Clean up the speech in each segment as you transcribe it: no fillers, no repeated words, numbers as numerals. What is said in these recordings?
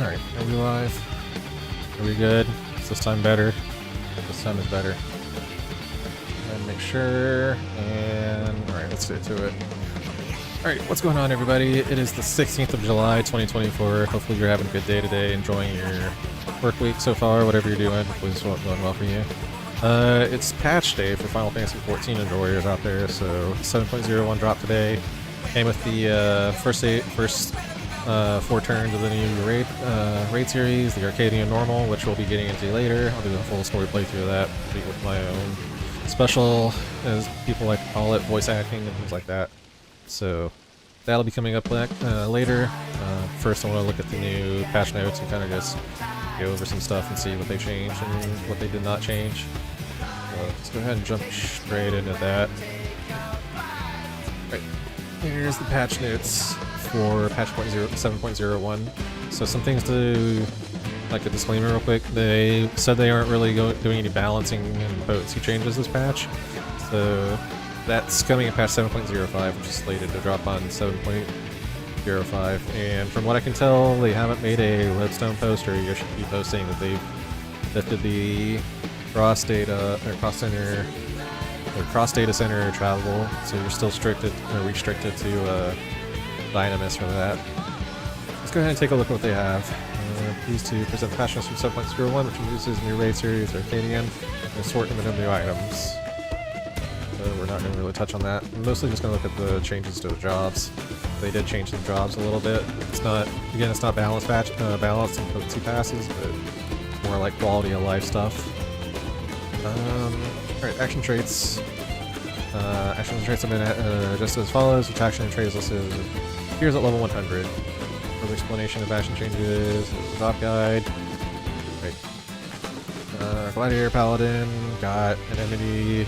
Alright, are we live? Are we good? Is this time better? This time is better. And make sure, and alright, let's get to it. Alright, what's going on everybody? It is the 16th of July, 2024. Hopefully you're having a good day today, enjoying your work week so far, whatever you're doing. Hopefully it's going well for you. It's patch day for Final Fantasy XIV and Warriors out there, so 7.01 dropped today. Came with the first 4 turns of the new raid series, the Arcadion Normal, which we'll be getting into later. I'll do a full story playthrough of that with my own special, as people like to call it, voice acting and things like that. So that'll be coming up later. First I want to look at the new patch notes and kind of just go over some stuff and see what they changed and what they did not change. So let's go ahead and jump straight into that. Right, here's the patch notes for patch 7.01. So some things to, like a disclaimer real quick, they said they aren't really doing any balancing and potency changes this patch. So that's coming in patch 7.05, which is slated to drop on 7.05. And from what I can tell, they haven't made a Redstone post or ESP post saying that they've lifted the cross data center travel, so you're still restricted to Dynamis for that. Let's go ahead and take a look at what they have. Pleased to present the patch notes from 7.01, which uses new raid series, Arcadion, and assortment of new items. We're not going to really touch on that. I'm mostly just going to look at the changes to the jobs. They did change the jobs a little bit. It's not balanced and potency passes, but more like quality of life stuff. Alright, action traits. Action traits have been adjusted as follows. Each action and trait is listed appears at level 100. Further explanation of action changes. Drop guide. Right. Gladiator Paladin got an enemy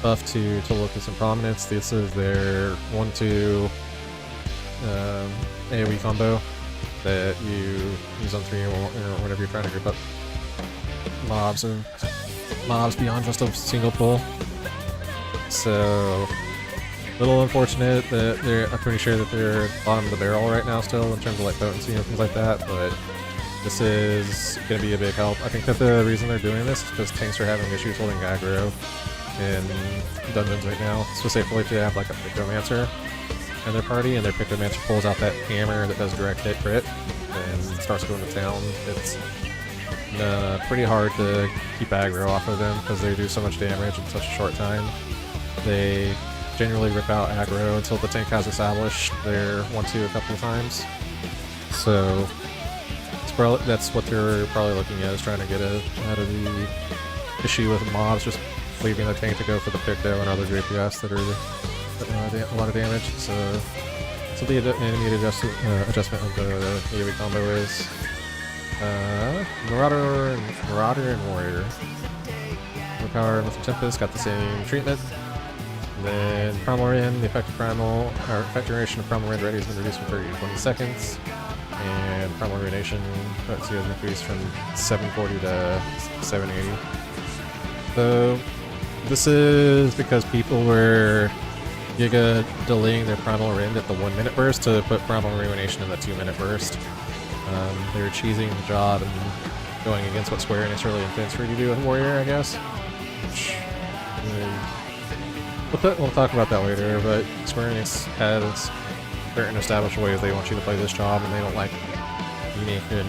buff to Locus and Prominence. This is their 1-2 AoE combo that you use on 3 or whenever you're trying to group up mobs beyond just a single pull. So, a little unfortunate that I'm pretty sure that they're bottom of the barrel right now still in terms of like potency and things like that, but this is going to be a big help. I think that the reason they're doing this is because tanks are having issues holding aggro in dungeons right now. Specifically if they have like a Pictomancer in their party and their Pictomancer pulls out that hammer that does direct hit crit and starts going to town. It's pretty hard to keep aggro off of them because they do so much damage in such a short time. They generally rip out aggro until the tank has established their 1-2 a couple of times. So that's what they're probably looking at, is trying to get out of the issue with mobs just leaving the tank to go for the Picto and other DPS that are a lot of damage. So the enemy adjustment of the AoE combo is Marauder and Warrior. Overpower with the Tempest got the same treatment. And then Primal Rend, the effective duration of Primal Rend ready has been reduced from 30 to 20 seconds. And Primal Ruination potency has increased from 740 to 780. So this is because people were giga delaying their Primal Rend at the 1-minute burst to put Primal Ruination in the 2-minute burst. They were cheesing the job and going against what Square Enix really intends for you to do with Warrior, I guess. Which, we'll talk about that later, but Square Enix has certain established ways they want you to play this job, and they don't like unique and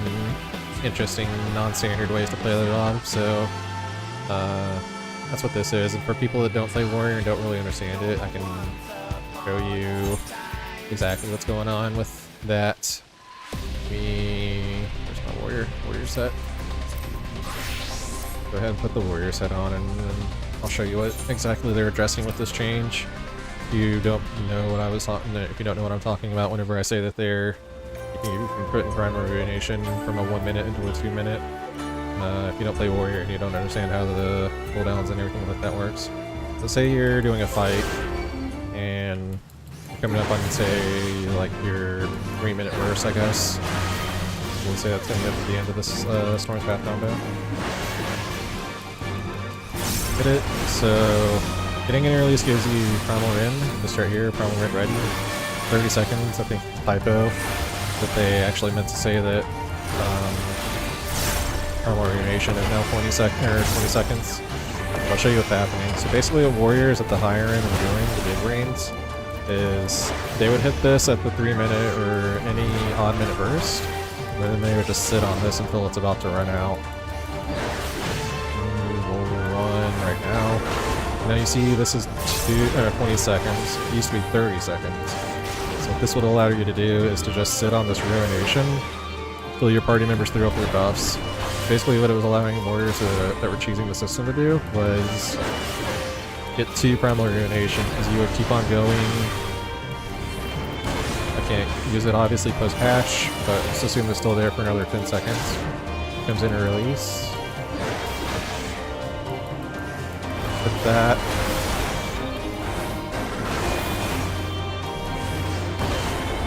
interesting, non-standard ways to play the job, so that's what this is. And for people that don't play Warrior and don't really understand it, I can show you exactly what's going on with that. Where's my warrior set? Go ahead and put the warrior set on, and I'll show you what exactly they're addressing with this change. If you don't know what I'm talking about whenever I say that you can put in Primal Ruination from a 1-minute into a 2-minute. If you don't play warrior and you don't understand how the cooldowns and everything like that works. So say you're doing a fight and coming up on, say, like your 3-minute burst, I guess. We'll say that's coming up at the end of this Storm's Path combo. Hit it. So getting in early gives you Primal Rend to start here. Primal Rend ready. 30 seconds. I think typo that they actually meant to say that Normal Ruination is now 20 seconds. I'll show you what's happening. So basically what warriors at the higher end are doing, the big reigns, is they would hit this at the 3-minute or any odd minute burst, and then they would just sit on this until it's about to run out. We'll run right now. Now you see this is 20 seconds. It used to be 30 seconds. So what this would allow you to do is to just sit on this Ruination until your party members threw up their buffs. Basically what it was allowing warriors that were choosing the system to do was get 2 Primal Ruination, as you would keep on going. I can't use it obviously post-patch, but let's assume it's still there for another 10 seconds. Comes in a release. With that.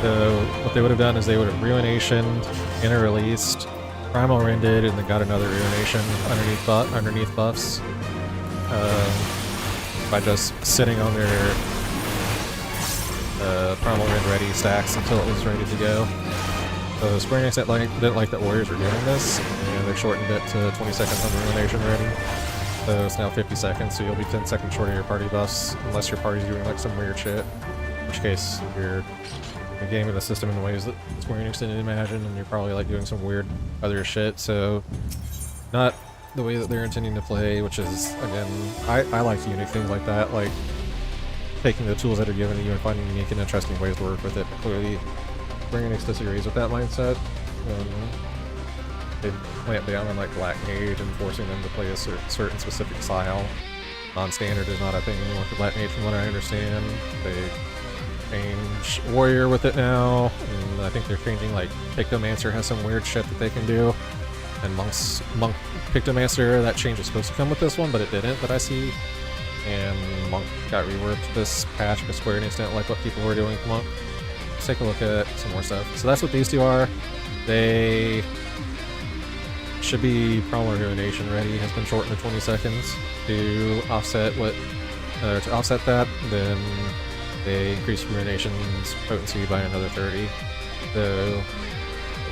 So what they would have done is they would have Ruinationed, inner released, Primal Rended, and then got another Ruination underneath buffs. By just sitting on their Primal Rend ready stacks until it was ready to go. So Square Enix didn't like that warriors were doing this, and they shortened it to 20 seconds on Ruination ready. So it's now 50 seconds, so you'll be 10 seconds short of your party buffs, unless your party's doing like some weird shit. In which case, you're gaming the system in ways that Square Enix didn't imagine, and you're probably like doing some weird other shit, so not the way that they're intending to play, which is, again, I like unique things like that, like taking the tools that are given to you and finding unique and interesting ways to work with it, but clearly Square Enix disagrees with that mindset. They clamp down on like Black Mage and forcing them to play a certain specific style. Non-standard is not a thing anymore for Black Mage from what I understand. They change Warrior with it now, and I think they're changing like Pictomancer has some weird shit that they can do. And Monk Pictomancer, that change was supposed to come with this one, but it didn't that I see. And Monk got reworked this patch because Square Enix didn't like what people were doing with Monk. Let's take a look at some more stuff. So that's what these two are. They should be Primal Ruination ready, has been shortened to 20 seconds to offset that. Then they increase Ruination's potency by another 30. So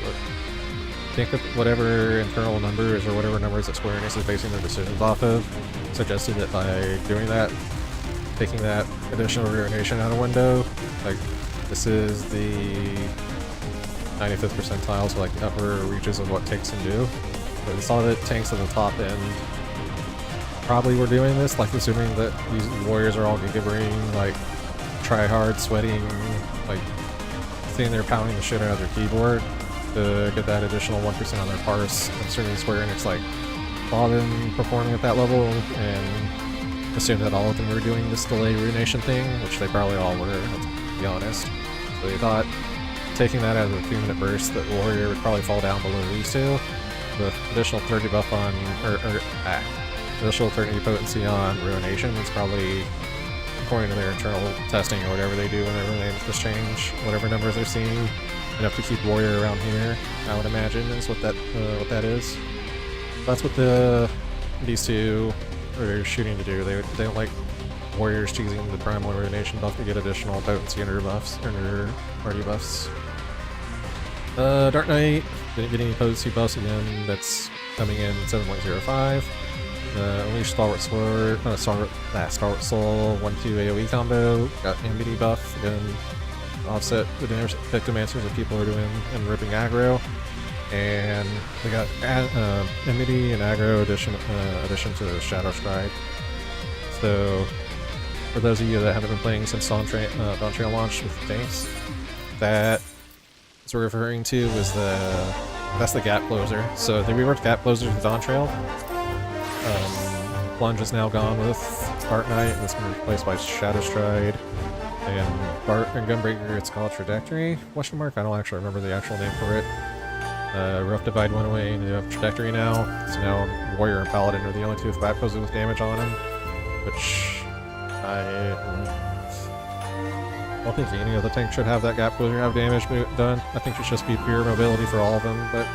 I think that whatever internal numbers or whatever numbers that Square Enix is basing their decisions off of suggested that by doing that, taking that additional Ruination out of window, like this is the 95th percentile, so like the upper reaches of what tanks can do. But we saw that tanks at the top end probably were doing this, like assuming that these warriors are all gigabrain, like try hard, sweating, like sitting there pounding the shit out of their keyboard to get that additional 1% on their parse. I'm assuming Square Enix like saw them performing at that level and assumed that all of them were doing this delay Ruination thing, which they probably all were, let's be honest. So they thought taking that as a 2-minute burst, that Warrior would probably fall down below these two, with additional 30 buff on, additional 30 potency on Ruination is probably, according to their internal testing or whatever they do whenever they make this change, whatever numbers they're seeing, enough to keep Warrior around here, I would imagine, is what that is. That's what these two are shooting to do. They don't like Warriors choosing the Primal Ruination buff to get additional potency under buffs, under party buffs. Dark Knight didn't get any potency buffs again. That's coming in 7.05. Unleash Stalwart Sword, Stalwart Soul 1-2 AoE combo got MBD buff again, offset the damage Pictomancers that people are doing and ripping aggro, and they got MBD and aggro addition to Shadow Stride. So for those of you that haven't been playing since Dawn Trail launched with tanks, that is we're referring to was that's the gap closer. So they reworked gap closers with Dawn Trail. Plunge is now gone with Dark Knight, and it's been replaced by Shadow Stride. And Gunbreaker, it's called Trajectory? Question mark? I don't actually remember the actual name for it. Rough Divide went away, and you have Trajectory now. So now Warrior and Paladin are the only two with gap closers with damage on them, which I don't think any of the tanks should have that gap closure have damage done. I think it should just be pure mobility for all of them, but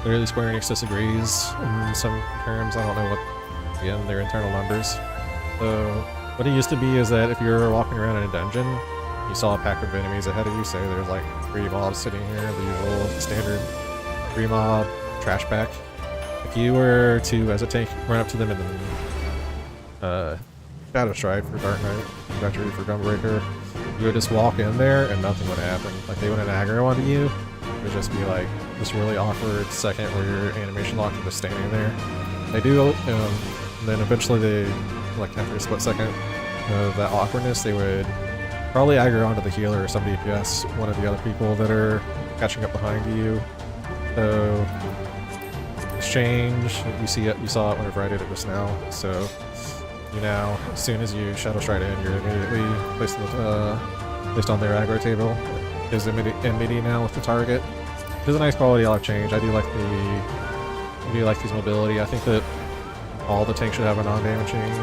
clearly Square Enix disagrees in some terms. I don't know what, again, their internal numbers. So what it used to be is that if you were walking around in a dungeon, you saw a pack of enemies ahead of you, say there's like 3 mobs sitting here, the usual standard 3-mob trash back. If you were to, as a tank, run up to them and Shadow Strike for Dark Knight, Treachery for Gunbreaker, you would just walk in there and nothing would happen. Like, they wouldn't aggro onto you. It would just be like this really awkward second where your animation lock is just standing there. They do, and then eventually they, like after a split second of that awkwardness, they would probably aggro onto the healer or some DPS, one of the other people that are catching up behind you. So exchange, you see it, you saw it whenever I did it just now. So you now, as soon as you Shadow Strike in, you're immediately placed on their aggro table. Is MIDI now with the target. It is a nice quality of life change. I do like these mobility. I think that all the tanks should have a non-damaging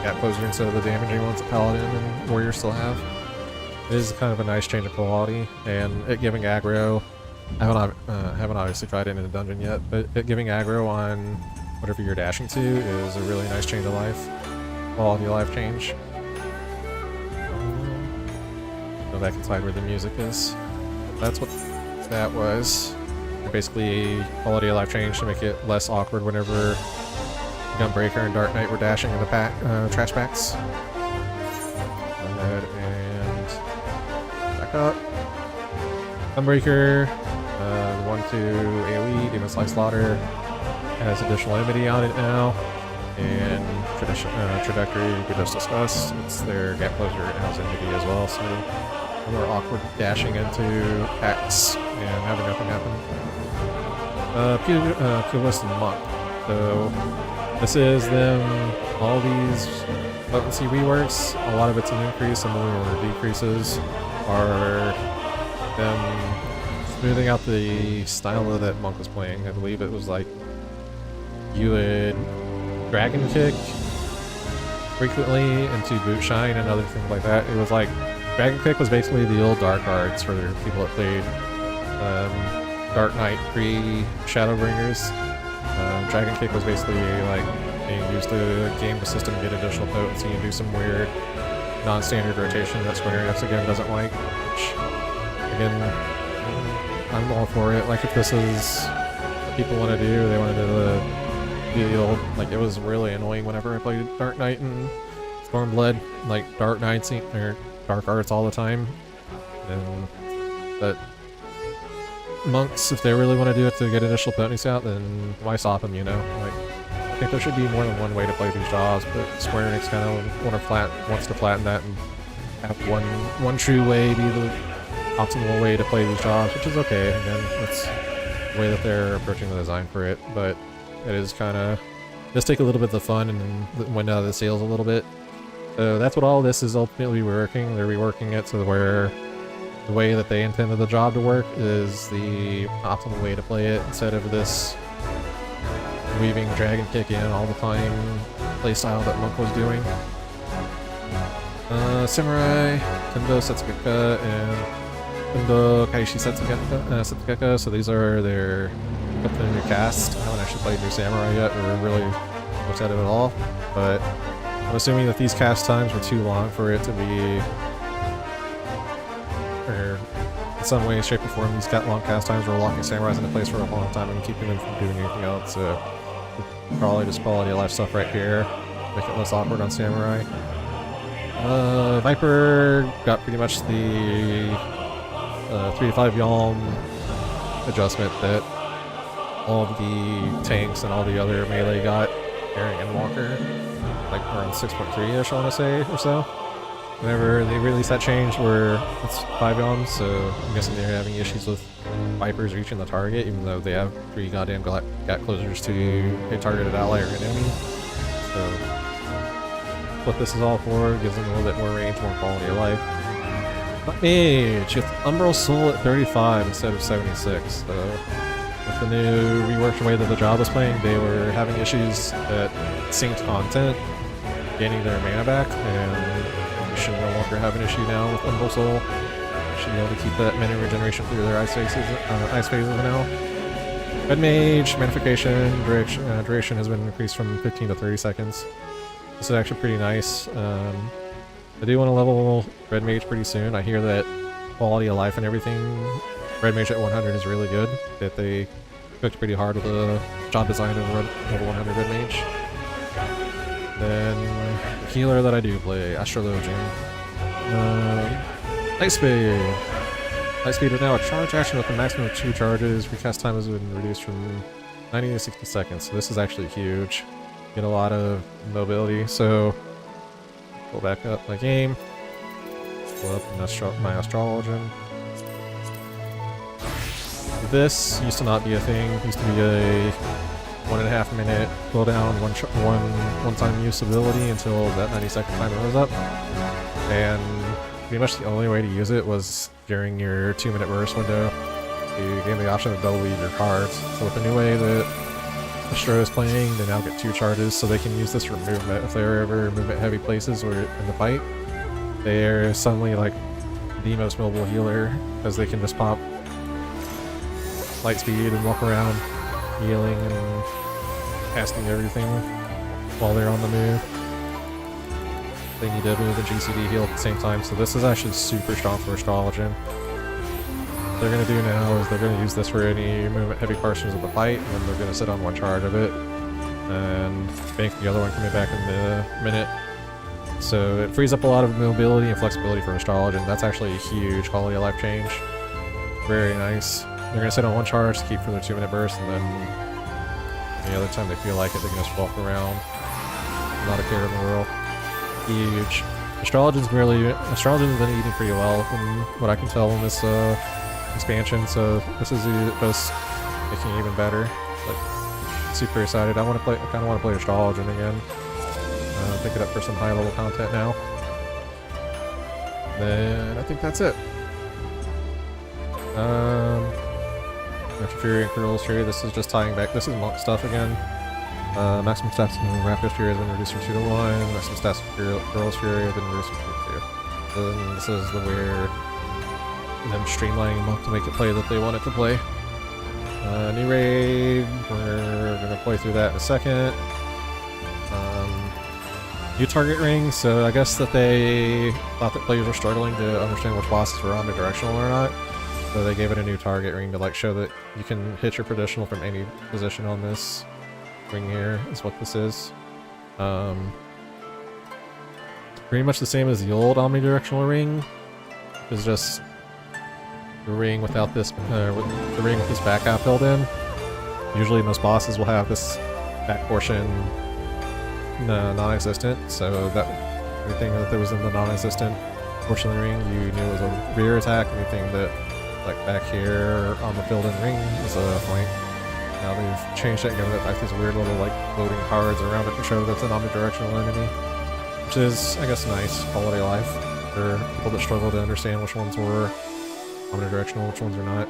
gap closer instead of the damaging ones that Paladin and Warrior still have. It is kind of a nice change of quality, and it giving aggro. I haven't obviously tried it in a dungeon yet, but it giving aggro on whatever you're dashing to is a really nice change of life. Quality of life change. Go back inside where the music is. That's what that was. Basically, quality of life change to make it less awkward whenever Gunbreaker and Dark Knight were dashing in the trash packs. Go ahead and back up. Gunbreaker, 1-2 AoE, Demon Slice Slaughter, has additional enmity on it now, and Trajectory we just discussed. It's their gap closure has enmity as well, so more awkward dashing into packs and having nothing happen. Pugilist and Monk. So this is them, all these potency reworks, a lot of it's an increase, some of the decreases are them smoothing out the style that Monk was playing. I believe it was like you would Dragon Kick frequently into Boot Shine and other things like that. It was like Dragon Kick was basically the old Dark Arts for the people that played Dark Knight pre-Shadowbringers. Dragon Kick was basically like being used to game the system, get additional potency, and do some weird non-standard rotation that Square Enix again doesn't like. Which, again, I'm all for it. Like, if this is what people want to do, they want to do the old, like, it was really annoying whenever I played Dark Knight and Stormblood, like Dark Knights or Dark Arts all the time. But Monks, if they really want to do it to get initial potency out, then why stop them, you know? Like, I think there should be more than one way to play these jobs, but Square Enix kind of wants to flatten that and have one true way be the optimal way to play these jobs, which is okay. Again, that's the way that they're approaching the design for it, but it is kind of just take a little bit of the fun and went out of the sales a little bit. So that's what all this is ultimately reworking. They're reworking it so where the way that they intended the job to work is the optimal way to play it, instead of this weaving Dragon Kick in all the time playstyle that Monk was doing. Samurai, Kendo Setsugeka, and Kendo Kaishi Setsugeka, so these are their new cast. I haven't actually played New Samurai yet, or really looked at it at all, but I'm assuming that these cast times were too long for it to be, or in some way, shape, or form, these long cast times were locking samurais into place for a long time and keeping them from doing anything else. So probably just quality of life stuff right here, make it less awkward on samurai. Viper got pretty much the 3 to 5 Yalm adjustment that all of the tanks and all the other melee got, Herring and Walker, like around 6.3-ish, I want to say, or so. Whenever they released that change where it's 5 Yalms, so I'm guessing they're having issues with Vipers reaching the target, even though they have 3 goddamn gap closers to a targeted ally or an enemy. So what this is all for, gives them a little bit more range, more quality of life. Mage with Umbral Soul at 35 instead of 76. So with the new reworked way that the job was playing, they were having issues at synced content, gaining their mana back, and we should no longer have an issue now with Umbral Soul. Should be able to keep that mana regeneration through their ice phases now. Red Mage, Magnification, duration has been increased from 15 to 30 seconds. This is actually pretty nice. I do want to level Red Mage pretty soon. I hear that quality of life and everything, Red Mage at 100 is really good. That they cooked pretty hard with the job design of level 100 Red Mage. Then the healer that I do play, Astrologian. Light Speed. Light Speed is now a charge action with a maximum of 2 charges. Recast time has been reduced from 90 to 60 seconds, so this is actually huge. Get a lot of mobility, so pull back up my game. Pull up my Astrologian. This used to not be a thing. It used to be a 1.5 minute cooldown, one time use ability until that 90-second timer was up. And pretty much the only way to use it was during your 2-minute burst window. You gave the option to double weave your cards. So with the new way that Astro is playing, they now get 2 charges, so they can use this for movement. If they're ever movement heavy places or in the fight, they're suddenly like the most mobile healer, because they can just pop light speed and walk around healing and casting everything while they're on the move. They need to move and GCD heal at the same time, so this is actually super strong for Astrologian. What they're going to do now is they're going to use this for any movement heavy portions of the fight, and then they're going to sit on 1 charge of it and bank the other one coming back in the minute. So it frees up a lot of mobility and flexibility for Astrologian. That's actually a huge quality of life change. Very nice. They're going to sit on 1 charge to keep for their 2-minute burst, and then any other time they feel like it, they can just walk around. Not a care in the world. Huge. Astrologian's been eating pretty well from what I can tell in this expansion, so this is just making it even better. Like, super excited. I kind of want to play Astrologian again. Pick it up for some high level content now. Then I think that's it. After Fury and Girl's Fury, this is just tying back. This is monk stuff again. Maximum stats in Raptor's Fury has been reduced from 2 to 1. Maximum stats for Girl's Fury have been reduced from 2 to 2. Then this is the weird them streamlining monk to make it play that they want it to play. New raid. We're gonna play through that in a second. New target ring, so I guess that they thought that players were struggling to understand which bosses were omnidirectional or not. So they gave it a new target ring to like show that you can hit your traditional from any position on this ring here, is what this is. Pretty much the same as the old omnidirectional ring. It's just the ring without this, the ring with this back half filled in. Usually most bosses will have this back portion non-existent, so that everything that was in the non-existent portion of the ring you knew was a rear attack. Anything that like back here on the filled-in ring is a flank. Now they've changed it and given it like these weird little like floating cards around it to show that it's an omnidirectional enemy, which is, I guess, nice quality of life for people that struggle to understand which ones were omnidirectional, which ones are not.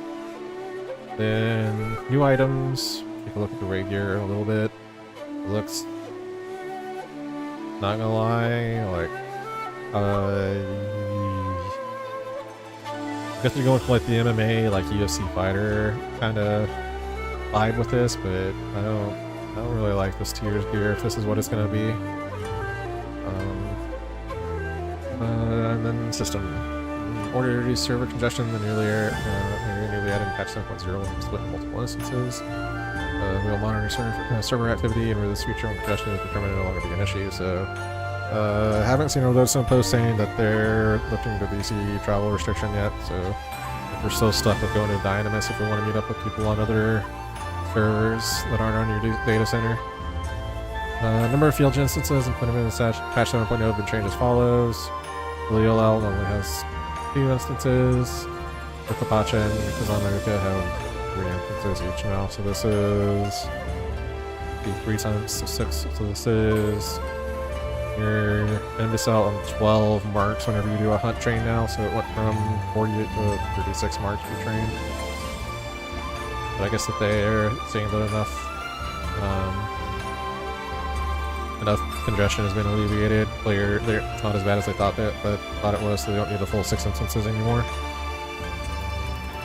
Then new items. Take a look at the raid gear a little bit. It looks, not gonna lie, like, I guess they're going for like the MMA, like UFC fighter kind of vibe with this, but I don't really like this tiers gear if this is what it's gonna be. And then system. In order to reduce server congestion, the newly added patch 7.0 will split in multiple instances. We'll monitor server activity, and release feature when congestion is determined to no longer be an issue. So, haven't seen a Redstone post saying that they're lifting the VC travel restriction yet. So, we're still stuck with going to Dynamis if we want to meet up with people on other servers that aren't on your data center. Number of field instances implemented in patch 7.0 have been changed as follows. LeoLL only has 2 instances. Kapacha and Kazanaruka have 3 instances each now, so this is 3 times 6, so this is your Imbecile on 12 marks whenever you do a hunt train now, so it went from 48 to 36 marks per train. But I guess that they're saying that enough congestion has been alleviated. They're not as bad as they thought it was, so they don't need the full 6 instances anymore.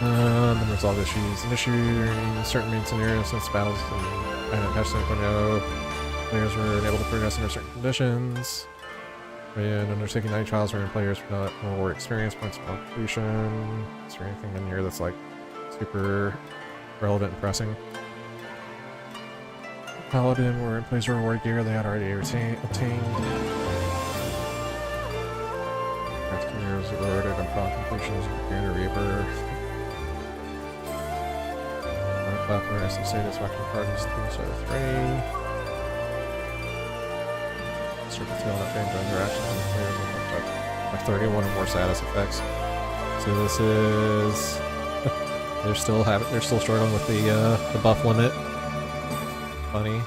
Then resolve issues. An issue in certain main scenarios since battles and patch 7.0, players were unable to progress under certain conditions. And undertaking night trials wherein players would not reward experience points upon completion. Is there anything in here that's like super relevant and pressing? Paladin were in place of reward gear they had already obtained. Craft gear was rewarded upon completion of Grand Rebirth. Platform as the status weapon parties 3 so 3. Circle tail that frames interaction with players with 31 or more status effects. So this is they're still struggling with the buff limit. Funny.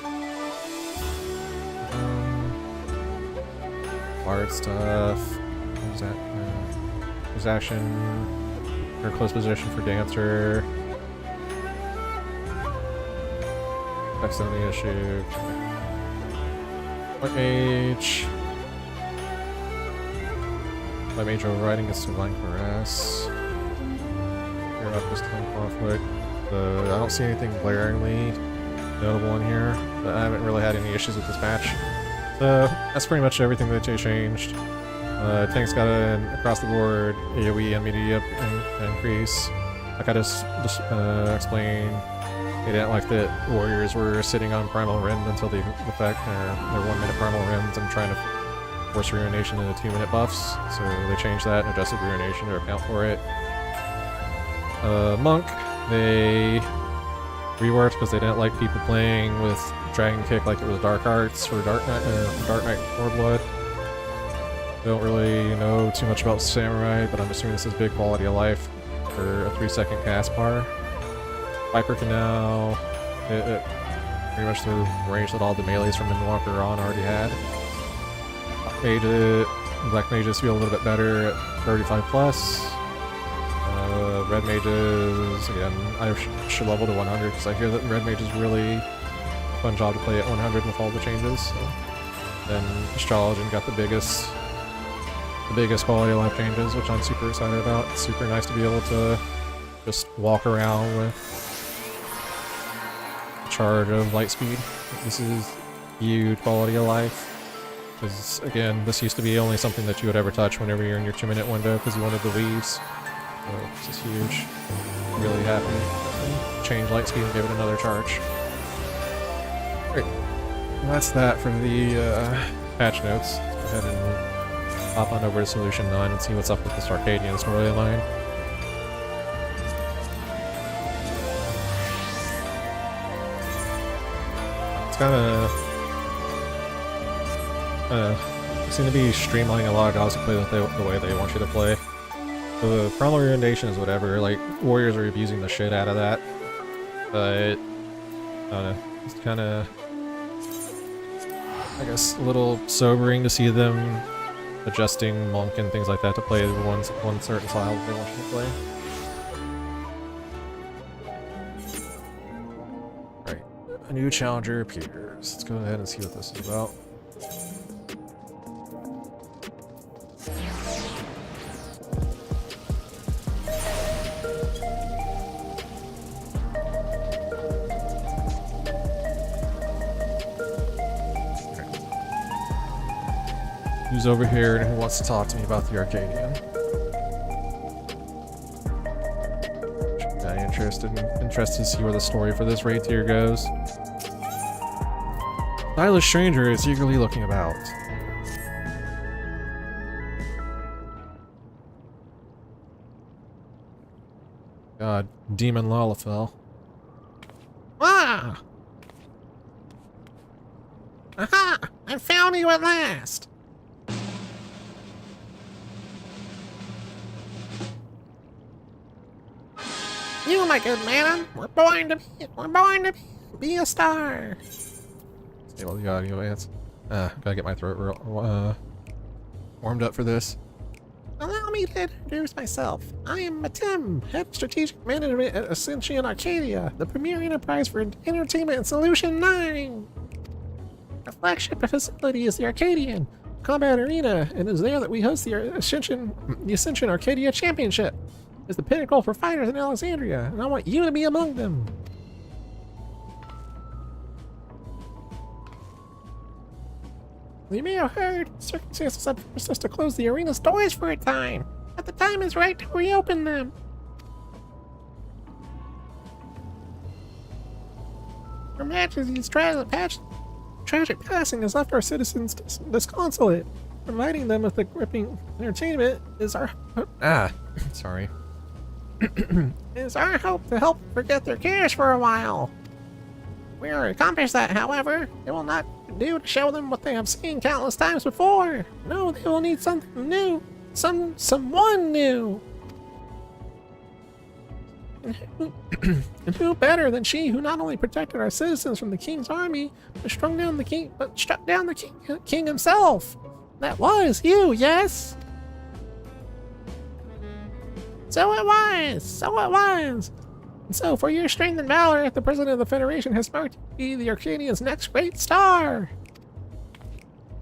Hard stuff. What was that? Possession or close position for Dancer. Next on the issue. White Mage. White Mage overriding is Divine Caress. You're up this time conflict. I don't see anything glaringly notable in here, but I haven't really had any issues with this match. So that's pretty much everything that they changed. Tank's got an across the board AoE and media increase. Like I just explained. They didn't like that warriors were sitting on primal rend until the fact their 1 minute primal rends and trying to force ruination into 2 minute buffs. So they changed that and adjusted ruination to account for it. Monk, they reworked because they didn't like people playing with Dragon Kick like it was Dark Arts or Dark Knight Blood. Don't really know too much about Samurai, but I'm assuming this is big quality of life for a 3-second cast bar. Viper can now hit pretty much the range that all the melees from Endwalker on already had. Black mages feel a little bit better at 35 plus. Red mages, again, I should level to 100 because I hear that red mage is really a fun job to play at 100 with all the changes. So. Then Astrologian got the biggest quality of life changes, which I'm super excited about. It's super nice to be able to just walk around with charge of light speed. This is huge quality of life. Because again, this used to be only something that you would ever touch whenever you're in your 2-minute window because you wanted the leaves. So this is huge. I'm really happy. Change light speed and give it another charge. Great. And that's that for the patch notes. Let's go ahead and hop on over to Solution 9 and see what's up with this Arcadion storyline. It's kind of seem to be streamlining a lot of jobs to play the way they want you to play. So the primal ruination is whatever, like, warriors are abusing the shit out of that. But, I don't know, it's kind of, I guess, a little sobering to see them adjusting Monk and things like that to play one certain style that they want you to play. Right, a new challenger appears. Let's go ahead and see what this is about. Who's over here and who wants to talk to me about the Arcadion? Interested to see where the story for this raid tier goes. Stylish stranger is eagerly looking about. God, Demon Lalafell. Ah! Aha! I found you at last! You, my good man, we're born to be a star. Stable the audio ants. Gotta get my throat warmed up for this. Allow me to introduce myself. I am Matim, Head Strategic Management at Ascension Arcadia, the premier enterprise for entertainment in Solution 9. Our flagship facility is the Arcadion Combat Arena, and it is there that we host the Ascension Arcadia Championship. It's the pinnacle for fighters in Alexandria, and I want you to be among them. You may have heard, circumstances have forced us to close the arena's doors for a time, but the time is right to reopen them. For Majesty's tragic passing has left our citizens disconsolate. Providing them with the gripping entertainment is our sorry. is our hope to help forget their cares for a while. If we are to accomplish that, however, it will not do to show them what they have seen countless times before. No, they will need something new. Someone new. And who better than she who not only protected our citizens from the king's army, but struck down the king himself? That was you, yes? So it was. And so, for your strength and valor, the President of the Federation has marked you to be the Arcadians' next great star.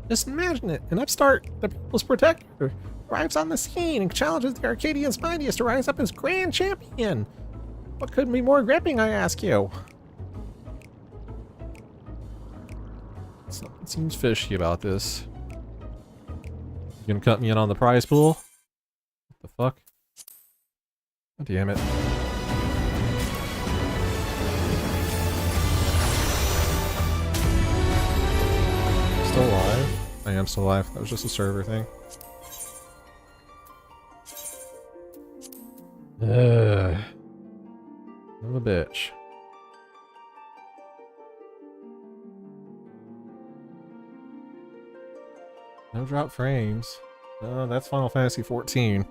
Just imagine it. An upstart, the people's protector, arrives on the scene and challenges the Arcadians' mightiest to rise up as grand champion. What could be more gripping, I ask you? Something seems fishy about this. You gonna cut me in on the prize pool? What the fuck? Oh, damn it. Still alive? I am still alive. That was just a server thing. I'm a bitch. No drop frames. No, that's Final Fantasy 14.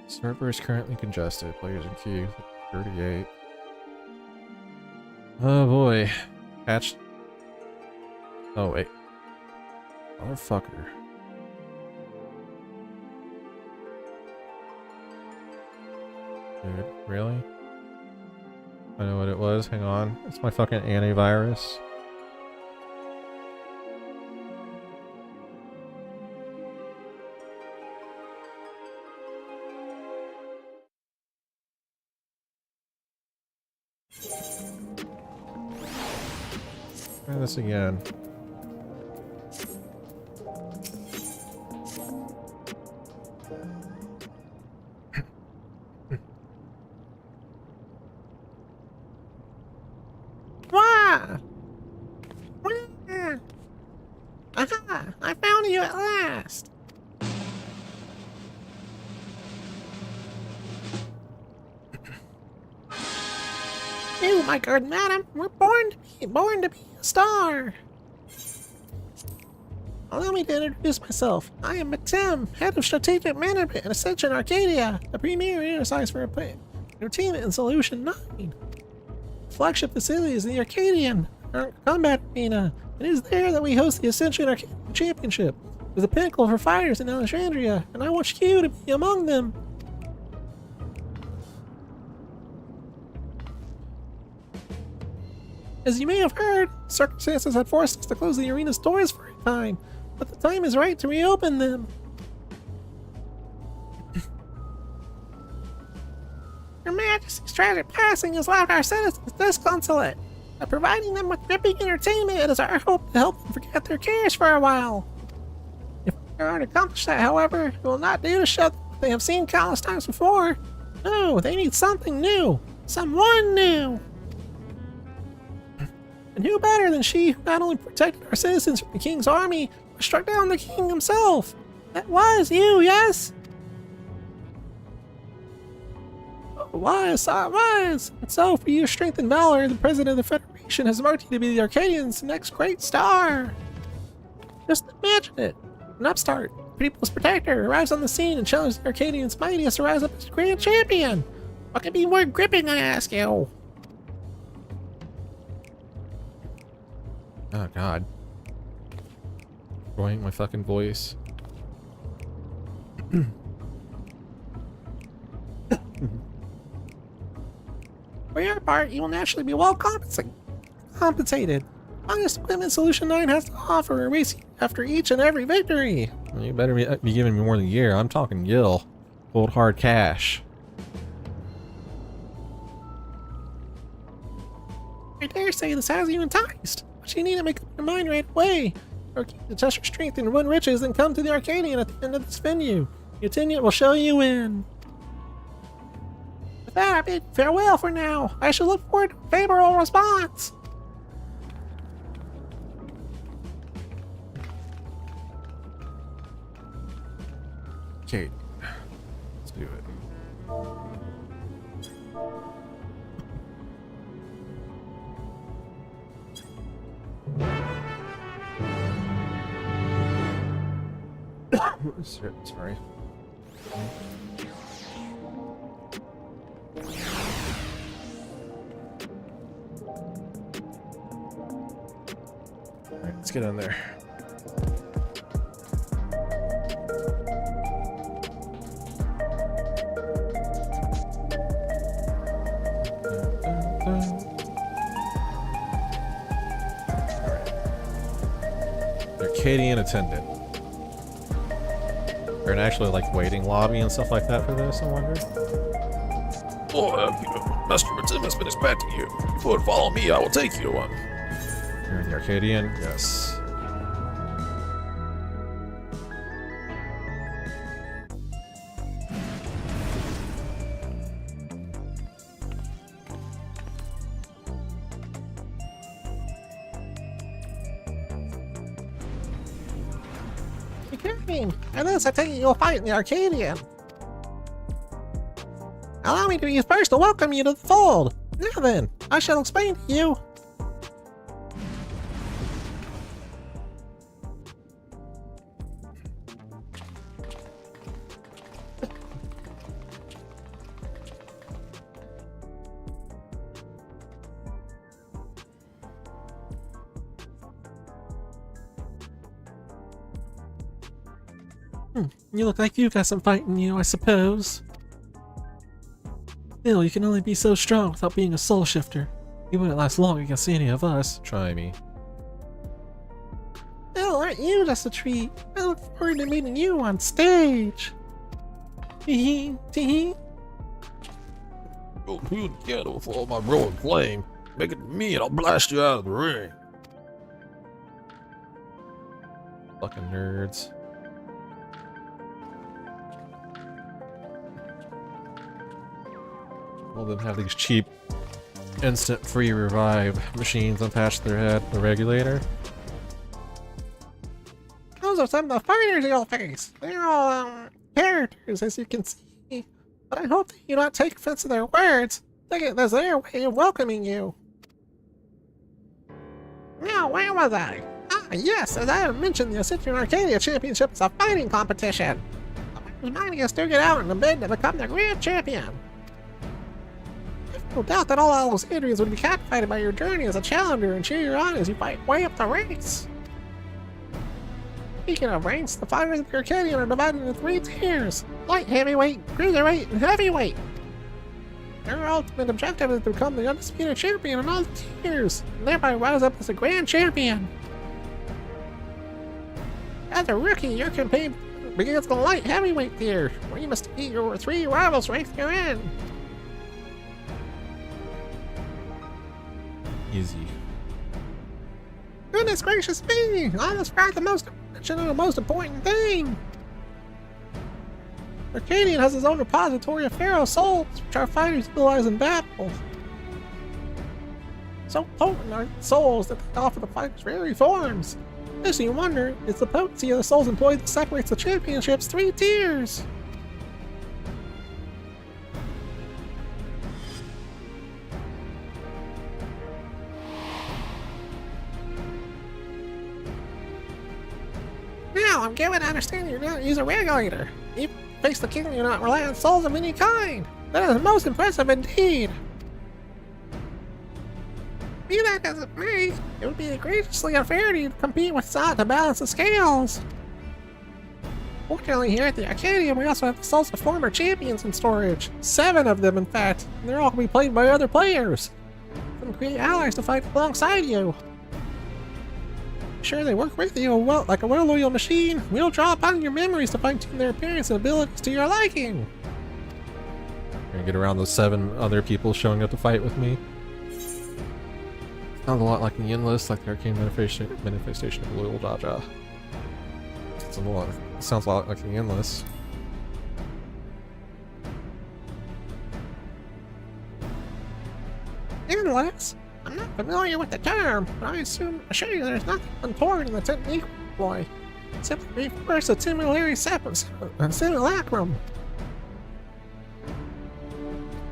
Server is currently congested. Players in queue 38. Oh boy. Patch. Oh wait. Motherfucker. Dude, really? I know what it was. Hang on. It's my fucking antivirus. Try this again. Aha! I found you at last! You, my good madam, were born to be a star! Allow me to introduce myself. I am Tim, head of strategic management at Ascension Arcadia, the premier enterprise for entertainment in Solution 9. The flagship facility is the Arcadion Combat Arena. It is there that we host the Ascension Arcadian Championship. It's the pinnacle for fighters in Alexandria, and I want you to be among them. As you may have heard, circumstances had forced us to close the arena's doors for a time, but the time is right to reopen them. Your Majesty's tragic passing has left our citizens disconsolate. By providing them with gripping entertainment, it is our hope to help them forget their cares for a while. If we are to accomplish that, however, it will not do to show them what they have seen countless times before. No, they need something new. Someone new. And who better than she who not only protected our citizens from the king's army, but struck down the king himself? That was you, yes? Was. And so, for your strength and valor, the President of the Federation has marked you to be the Arcadians' next great star. Just imagine it. An upstart, people's protector, arrives on the scene and challenges the Arcadians' mightiest to rise up as grand champion. What could be more gripping, I ask you? Oh god. Growing my fucking voice. For your part, you will naturally be well compensated. Honest equipment Solution 9 has to offer a race after each and every victory. You better be giving me more than a year. I'm talking gil. Cold hard cash. I dare say this has you enticed, but you need to make up your mind right away, or keep to test your strength and win riches and come to the Arcadion at the end of this venue. Your attendant will show you in. With that, I bid farewell for now. I shall look forward to a favorable response. Okay, let's do it. Sorry. Alright, let's get in there. Arcadion attendant. Or an actually like waiting lobby and stuff like that for this, I wonder. Oh, Master Tim has been expecting you. If you would follow me, I will take you to one. You're in the Arcadion? Yes. And this, I take it you'll fight in the Arcadion. Allow me to be first to welcome you to the fold. Now then, I shall explain to you. You look like you've got some fight in you, I suppose. Still, you can only be so strong without being a soul shifter. You wouldn't last long against any of us. Try me. Still, aren't you just a treat? I look forward to meeting you on stage. Tee tee. You'll the candle for all my growing flame. Make it to me and I'll blast you out of the ring. Fucking nerds. All of them have these cheap instant free revive machines attached to their head. The regulator. Those are some of the fighters you'll face. They're all characters, as you can see. But I hope that you not take offense to their words. Take it as their way of welcoming you. Now, where was I? Ah, yes, as I have mentioned, the Ascension Arcadia Championship is a fighting competition. The mighty is to get out in the bid to become the grand champion. No doubt that all Alexandrians would be captivated by your journey as a challenger and cheer you on as you fight way up the ranks. Speaking of ranks, the fighters of the Arcadion are divided into 3 tiers: light heavyweight, cruiserweight, and heavyweight. Their ultimate objective is to become the undisputed champion in all the tiers, and thereby rise up as a grand champion. As a rookie, your campaign begins in the light heavyweight tier, where you must defeat your 3 rivals ranked herein. Easy. Goodness gracious me! I almost forgot the most important thing! Arcadion has its own repository of Pharaoh souls, which our fighters utilize in battle. So potent are the souls that they offer the fighters very forms. This, you wonder, is the potency of the souls employed that separates the championship's 3 tiers. Now, I'm given to understand you're not use a regulator. You face the king, you're not rely on souls of any kind. That is most impressive indeed. Be that as it may, it would be egregiously unfair to compete with Sot to balance the scales. Fortunately, here at the Arcadium, we also have the souls of former champions in storage. 7 of them, in fact. And they're all going to be played by other players. And create allies to fight alongside you. Sure, they work with you well, like a well-oiled machine. We'll draw upon your memories to fine-tune their appearance and abilities to your liking. Gonna get around those 7 other people showing up to fight with me. Sounds a lot like the Endless, like the arcane manifestation of Loyal Jaja. It sounds a lot like the Endless. Endless? I'm not familiar with the term, but I assure you there's nothing untoward in the technique employed. Simply refers to simulacrum.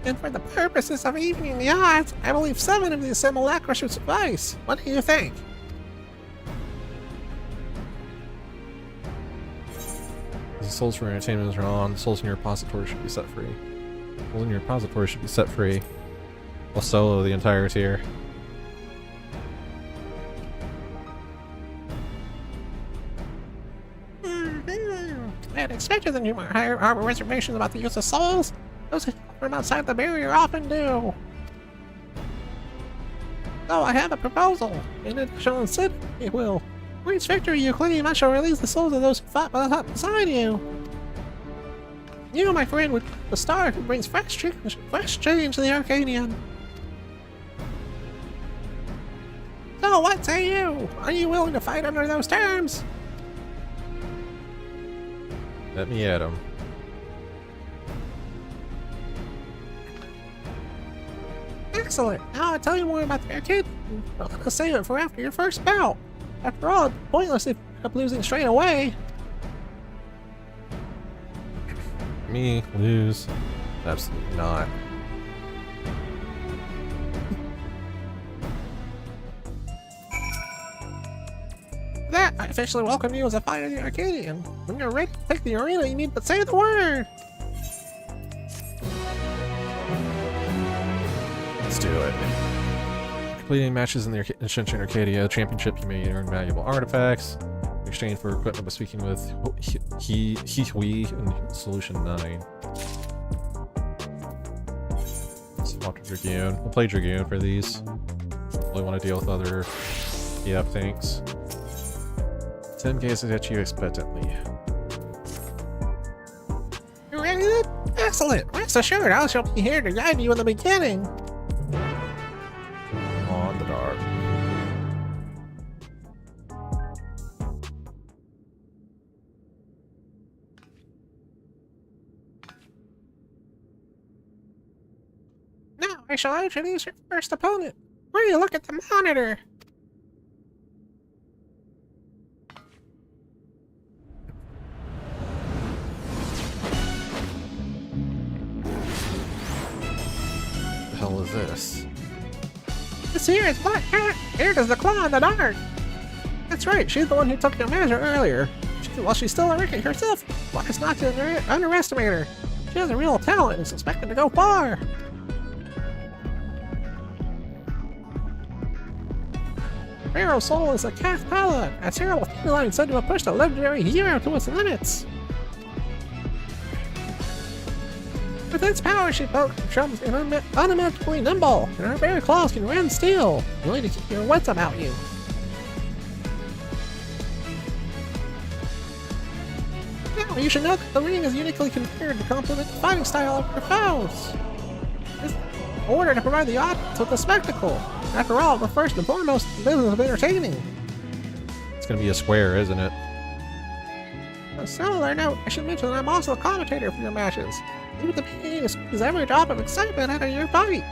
And for the purposes of evening the odds, I believe 7 of these simulacra should suffice. What do you think? The souls for entertainment are on. Souls in your repository should be set free. Souls in your repository should be set free. I'll solo the entire tier. I had expected that you might harbor reservations about the use of souls. Those who come from outside the barrier often do. So I have a proposal. In additional incentive, it will. Reach victory, you claim I shall release the souls of those who fought beside you. You, my friend, would be the star who brings fresh change to the Arcadion. So what say you? Are you willing to fight under those terms? Let me at him. Excellent. Now I'll tell you more about the Arcadion. I'll let us save it for after your first bout. After all, it's pointless if you end up losing straight away. Me lose? Absolutely not. That, I officially welcome you as a fighter of the Arcadion. When you're ready to take the arena, you need but say the word. Let's do it. Completing matches in the Ascension Arcadia Championship, you may earn valuable artifacts. In exchange for equipment by speaking with we in Solution 9. Water Dragoon. We'll play Dragoon for these. Really want to deal with other EF tanks. Tim gazes at you expectantly. You ready then? Excellent! Rest assured, I shall be here to guide you in the beginning. On the dark. Now I shall introduce your first opponent. Will you look at the monitor? What the hell is this? This here is Black Cat. Here does the claw in the dark. That's right, she's the one who took your measure earlier. While she's still a rookie herself, why it's not to underestimate her. She has a real talent and is expected to go far. Pharaoh's Soul is a Cath Paladin, a terrible feline said to have pushed a legendary hero to its limits. With its power, she becomes unimaginably nimble, and her very claws can rend steel. You need to keep your wits about you. Now, you should know that the ring is uniquely configured to complement the fighting style of your foes. This in order to provide the audience with a spectacle. After all, we're first and foremost in the business of entertaining. It's gonna be a square, isn't it? On a similar note, I should mention that I'm also a commentator for your matches. Leave it to me to squeeze every drop of excitement out of your fight.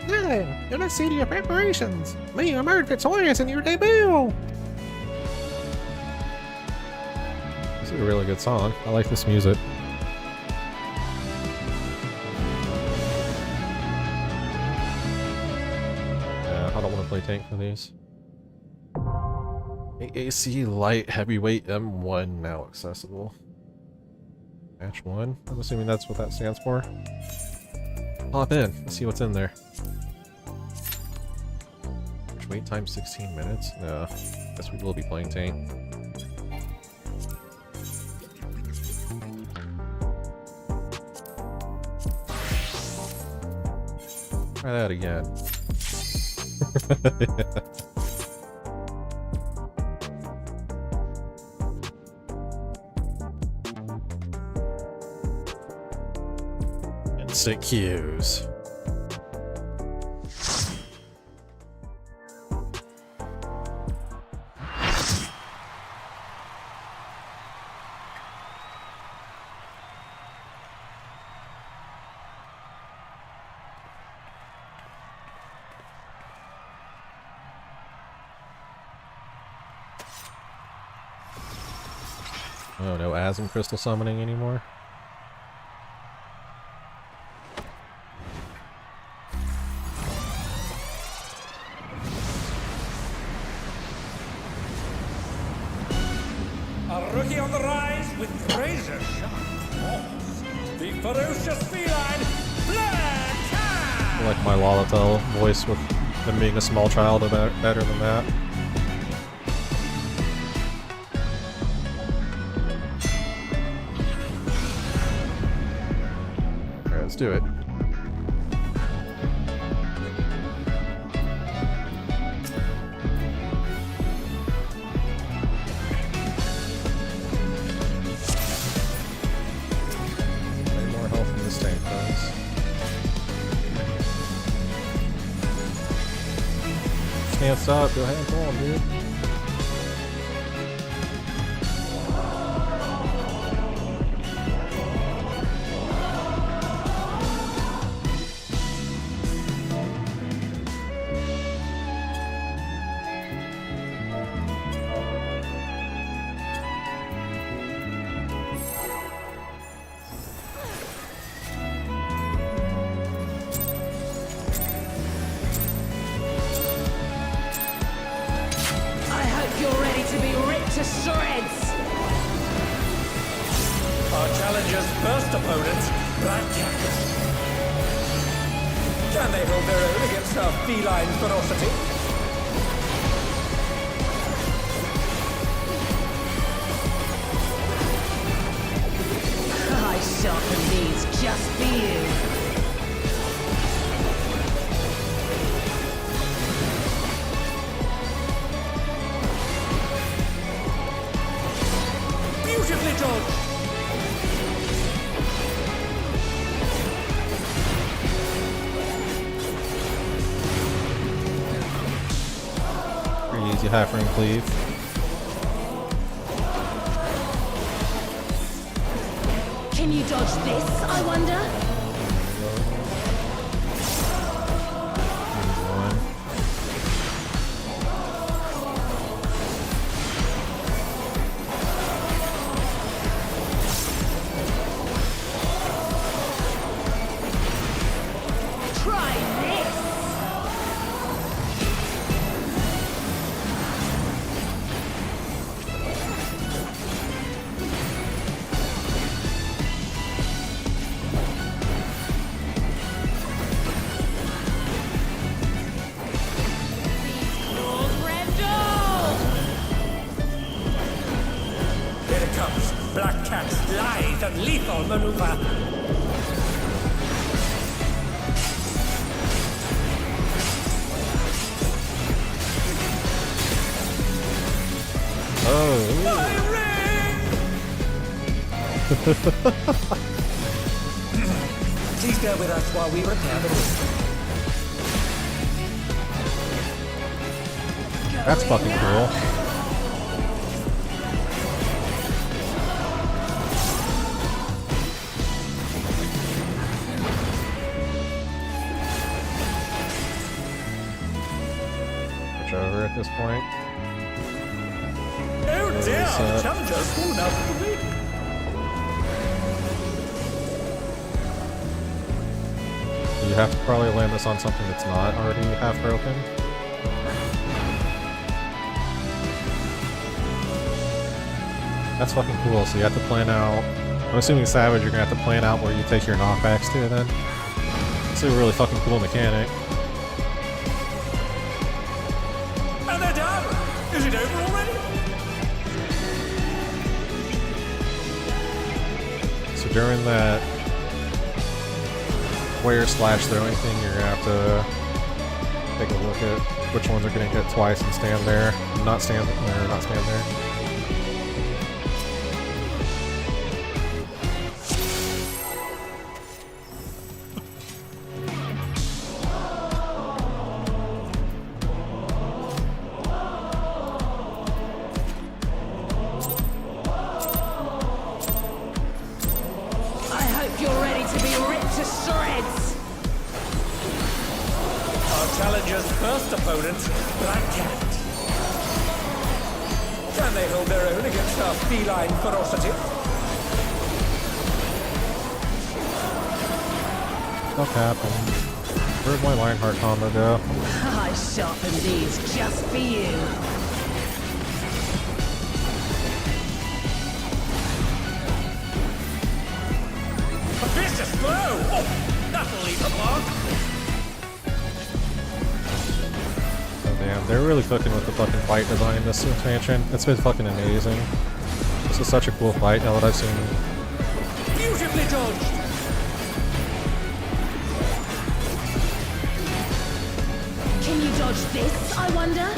Now then, let's see to your preparations. May you emerge victorious in your debut! This is a really good song. I like this music. Yeah, I don't want to play tank for these. AAC Light Heavyweight M1 now accessible. Match 1? I'm assuming that's what that stands for. Pop in, let's see what's in there. Wait time 16 minutes? No, guess we will be playing tank. Try that again. Instant cues. Oh, no Asm crystal summoning anymore? A rookie on the rise with razor-sharp claws. The ferocious feline, Black Cat! I like my Lalatel voice with them being a small child about better than that. Alright, let's do it. Way more health in this tank, guys. Can't stop, go ahead and pull him, dude. Our challenger's first opponent, Black Cat. Can they hold their own against our feline ferocity? I sharpen these just for you. Beautifully dodged! Pretty easy half ring cleave. Can you dodge this, I wonder? One. Try this! Here it comes. Black Cat's lithe and lethal maneuver. Oh, My ring! Please bear with us while we repair the ring. that's fucking cool. Switch over at this point. Oh dear, Reset. the challenger's fallen out of the ring. You have to probably land this on something that's not already half broken. That's fucking cool. So you have to plan out. I'm assuming Savage, you're gonna have to plan out where you take your knockbacks to then. It's a really fucking cool mechanic. And they're done! Is it over already? So during that wear slash throwing thing, you're gonna have to take a look at which ones are gonna hit twice and stand there, not stand there, not stand there. I hope you're ready to be ripped to shreds! Our challenger's first opponent, Black Cat. Can Can they hold their own against our feline ferocity? Stuff happened. Where'd my Lionheart combo go? I sharpened these just for you. A vicious blow! Oh, that'll leave a mark. Oh damn, they're really cooking with the fucking fight design in this expansion. It's been fucking amazing. This is such a cool fight now that I've seen. Beautifully dodged. Can you dodge this, I wonder?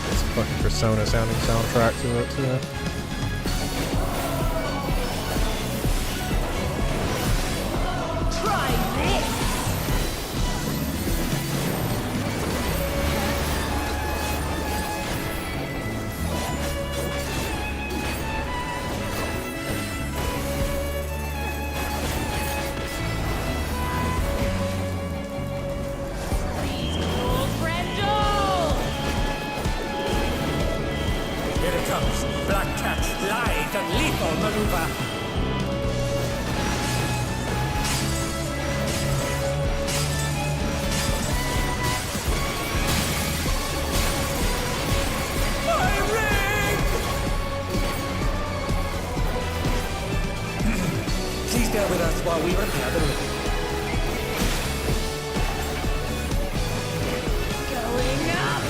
It's a fucking Persona sounding soundtrack to it too. Try this! Here it comes. Black Cat's lithe and lethal maneuver. My ring! Please bear with us while we repair the ring. Going up!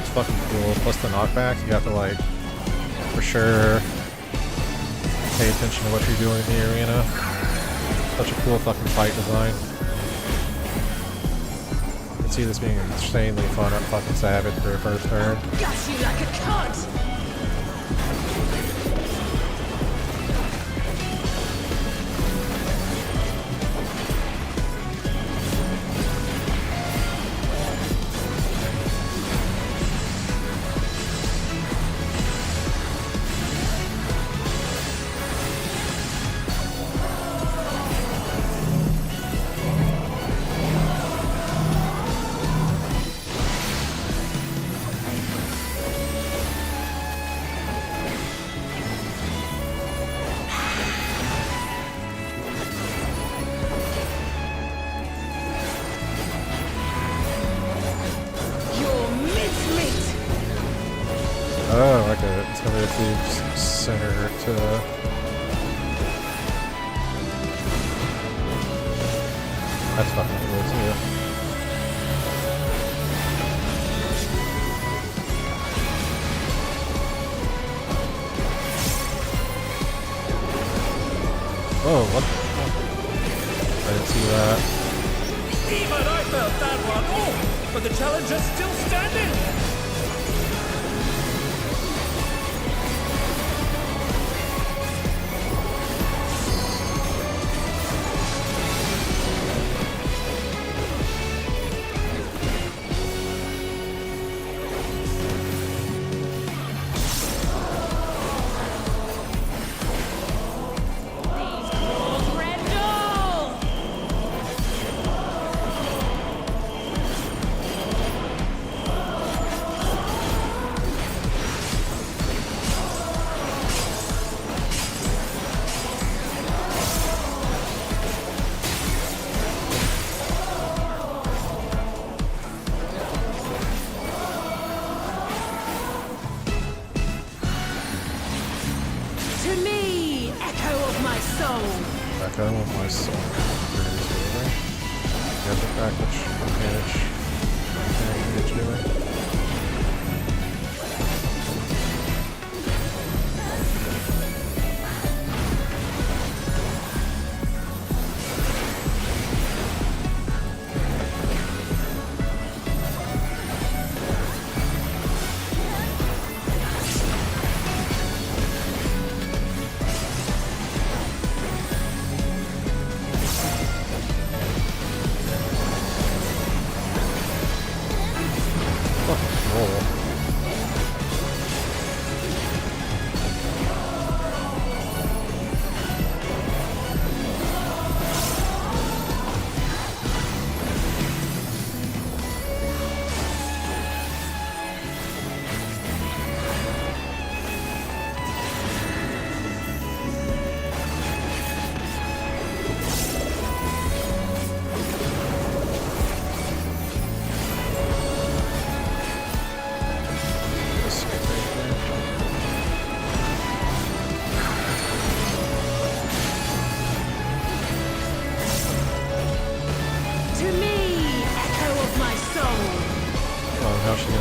It's fucking cool. Plus the knockback, you have to like, for sure, pay attention to what you're doing in the arena. Such a cool fucking fight design. I can see this being insanely fun at fucking Savage for a first turn. Got you like a cunt! You're mincemeat! Oh, like it's gonna be a few center to. That's fucking cool too. Oh, what the fuck? I didn't see that. Even I felt that one. Oh, but the challenger's still standing. These claws Grendel! my soul. Echo of my soul. Get the package. Manage.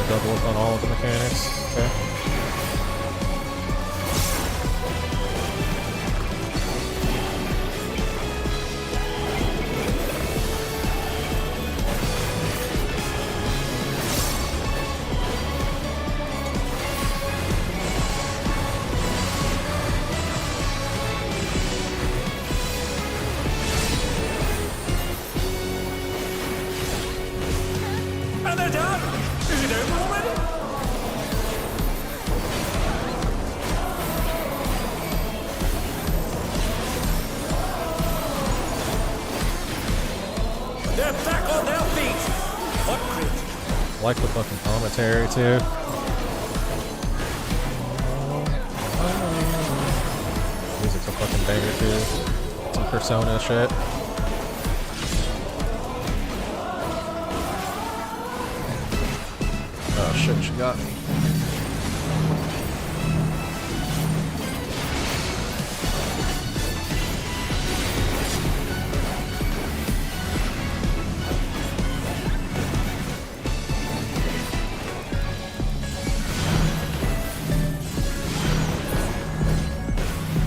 Double up on all of the mechanics. Okay. And they're done! Is it over already? They're back on their feet! What crit? Like the fucking commentary too. Music's a fucking banger too. Some Persona shit. Oh shit, she got me.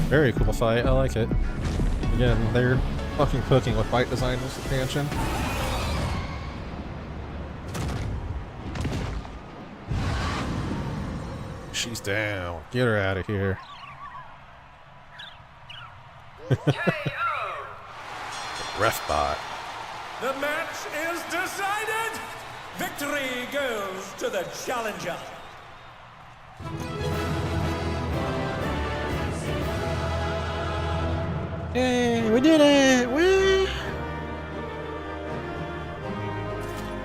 Very cool fight, I like it. Again, they're fucking cooking with fight design this expansion. She's down. Get her out of here. Ref bot. The match is decided! Victory goes to the challenger! Hey, we did it! Woo!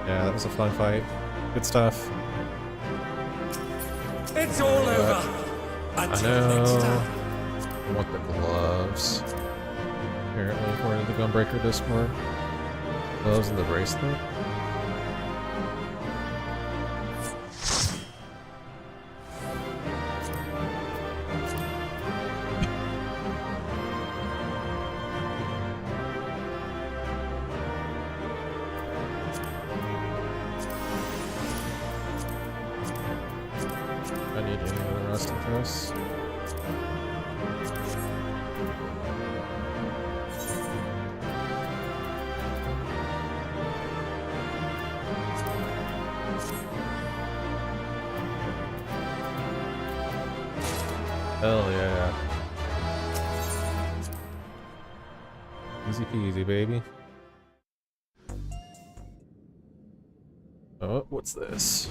Yeah, that was a fun fight. Good stuff. It's all over. I Until next know. time. I want the gloves. Apparently, according to the Gunbreaker Discord. Gloves and the bracelet. I need any of the rest of this. Hell yeah. Easy peasy, baby. Oh, what's this?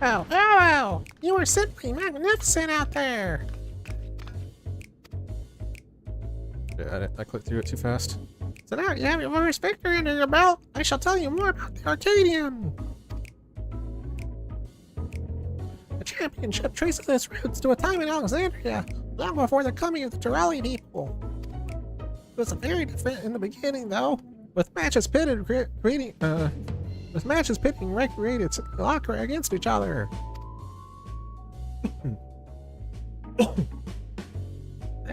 Oh, oh, oh! You were simply magnificent out there! Yeah, I clicked through it too fast. So now you have your first victory under your belt. I shall tell you more about the Arcadion. The championship traces its roots to a time in Alexandria, long before the coming of the Turali people. It was very different in the beginning, though, with matches pitted recreated Locra against each other.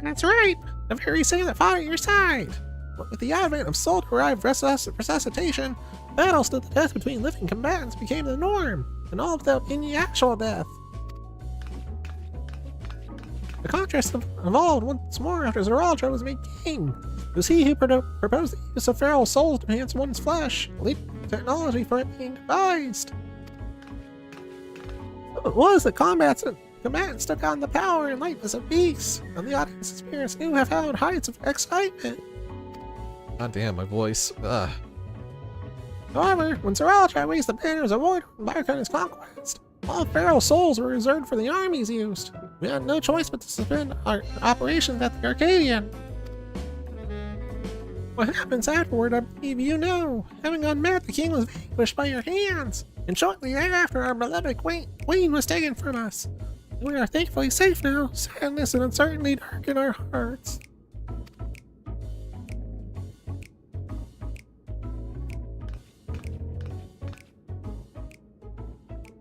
That's right! The very same that fought at your side! But with the advent of soul-derived resuscitation, battles to the death between living combatants became the norm, and all without any actual death. The contrast evolved once more after Zeraltra was made king. It was he who proposed the use of feral souls to enhance one's flesh, a leap of technology for it being devised. So it was that combatants took on the power and lightness of beasts, and the audience's spirits knew have found heights of excitement. God damn, my voice. Ugh. However, when Zeraltra raised the banners of order and embarked on his conquest, all feral souls were reserved for the armies used. We had no choice but to suspend our operations at the Arcadion. What happens afterward, I believe you know. Having gone mad, the king was vanquished by your hands, and shortly thereafter our beloved queen was taken from us. We are thankfully safe now. Sadness and uncertainty darken our hearts.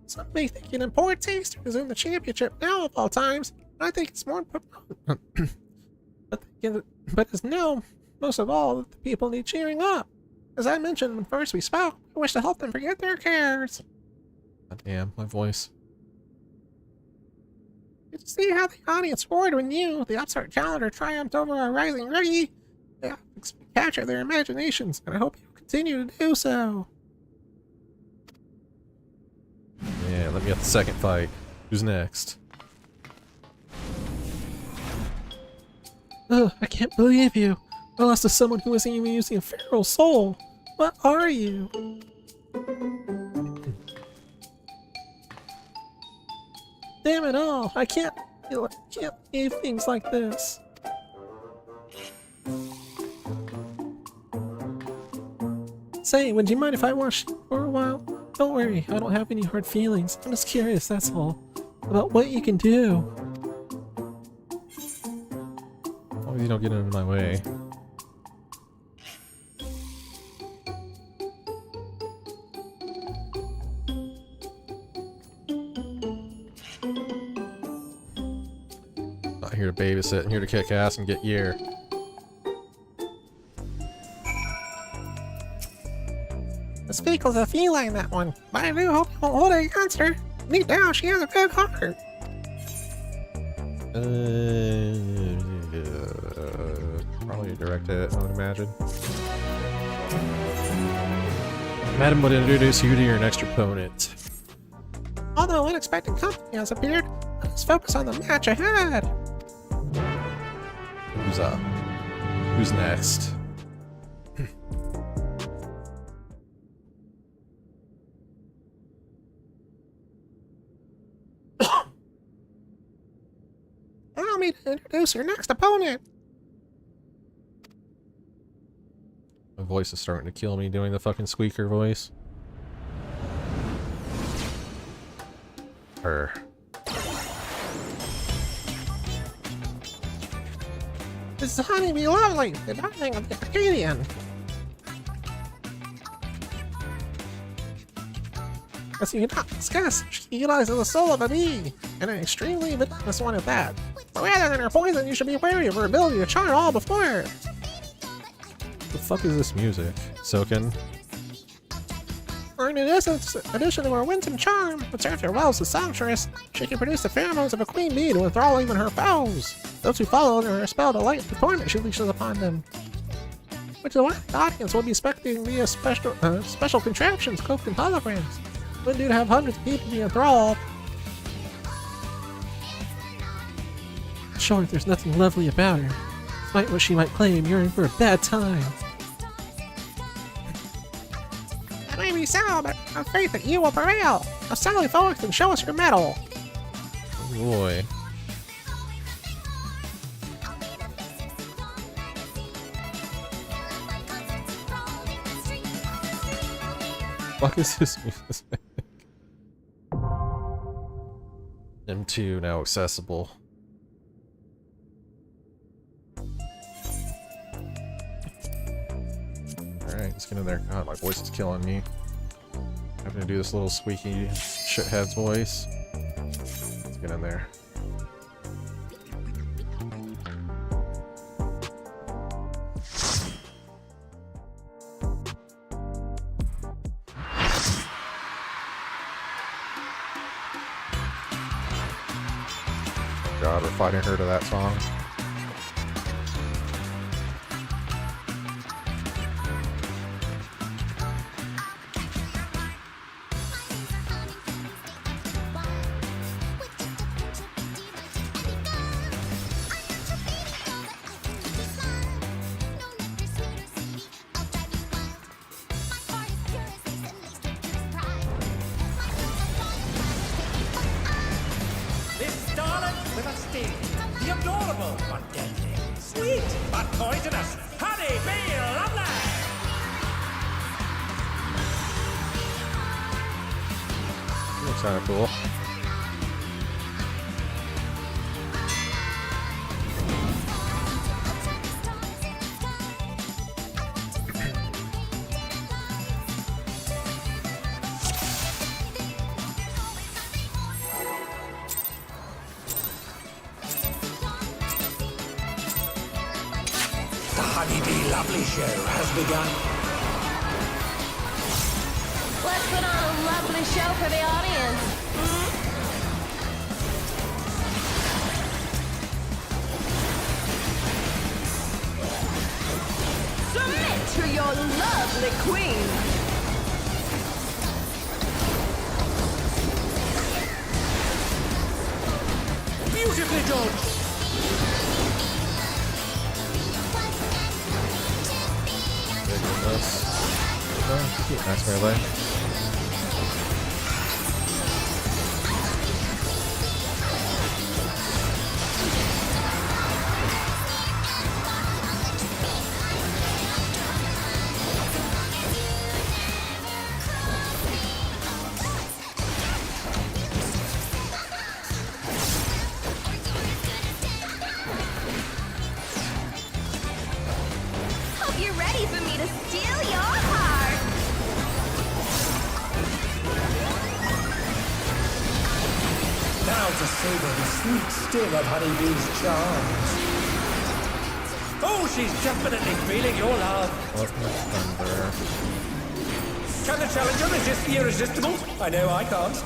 Some may think it in poor taste is in the championship now of all times. I think it's more important. but it's now, most of all, that the people need cheering up. As I mentioned when first we spoke, I wish to help them forget their cares. God damn, my voice. Did you see how the audience roared when you, the upstart calendar, triumphed over our rising rookie? Yeah, capture their imaginations, and I hope you continue to do so. Yeah, let me have the second fight. Who's next? Ugh, I can't believe you. I lost to someone who wasn't even using a feral soul. What are you? Damn it all! I can't believe things like this. Say, would you mind if I watched you for a while? Don't worry, I don't have any hard feelings. I'm just curious, that's all. About what you can do. As long as you don't get in my way. Not here to babysit, I'm here to kick ass and get year. The speak was a feline, that one, but I do hope you won't hold it against her. Deep down, she has a good heart. Probably a direct hit, I would imagine. Madam would introduce you to your next opponent. Although unexpected company has appeared, let's focus on the match ahead. Who's up? Who's next? Allow me to introduce your next opponent. My voice is starting to kill me doing the fucking squeaker voice. Her. This is Honeybee Lovely, the darling of the Arcadion. As you cannot discuss, she utilizes the soul of a bee, and an extremely venomous one at that. But rather than her poison, you should be wary of her ability to charm all before her. The fuck is this music? Soken? For in addition to her winsome charm, which serves her well as a songstress, she can produce the pheromones of a queen bee to enthrall even her foes. Those who follow her are spelled to light the torment she leashes upon them. Which is why the audience will be expecting via special contraptions cloaked in holograms. Wouldn't do to have hundreds of people be enthralled. Sure, there's nothing lovely about her. Despite what she might claim, you're in for a bad time. That may be so, but I have faith that you will prevail. Now sally forth and show us your mettle. Oh boy. What is this music? M2 now accessible. Alright, let's get in there. God, my voice is killing me. I'm having to do this little squeaky shithead's voice. Let's get in there. god, we're fighting her to that song. This starlet with a sting. The adorable but deadly. Sweet but poisonous. Honey bee lovely. Looks kind of cool. The Honeybee Lovely show has begun. Let's put on a lovely show for the audience. Submit to your lovely queen. Beautifully done. Ridiculous. Nice melee. Hope you're ready for me to steal your heart. Now to savor the sweet sting of Honeybee's charms. Oh, she's definitely feeling your love. Ultimate Thunder. Can the challenger resist the irresistible? I know I can't.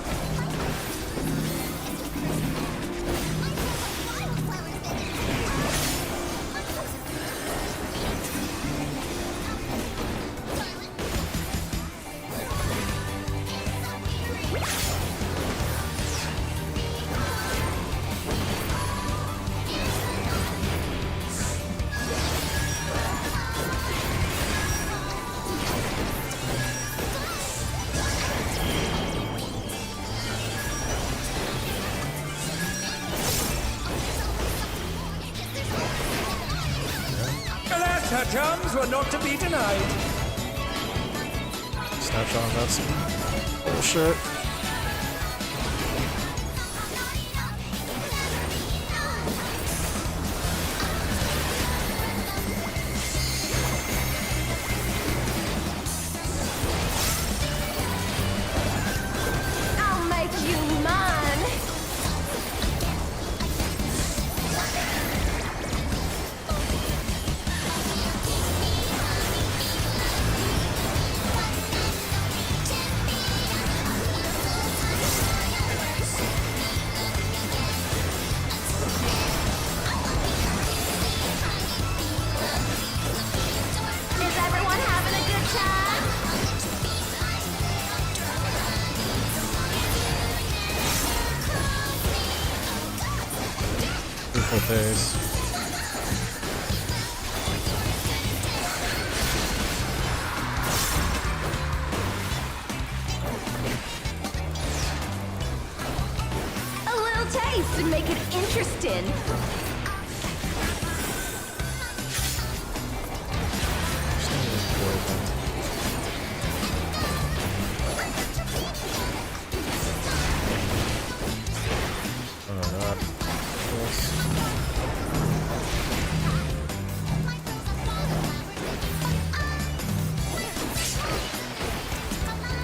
Alas, her charms were not to be denied. Snapshot, that's bullshit. I'll make you mine. Is everyone having a good time? Beautiful face. A little taste and make it interesting. Oh god. Yes.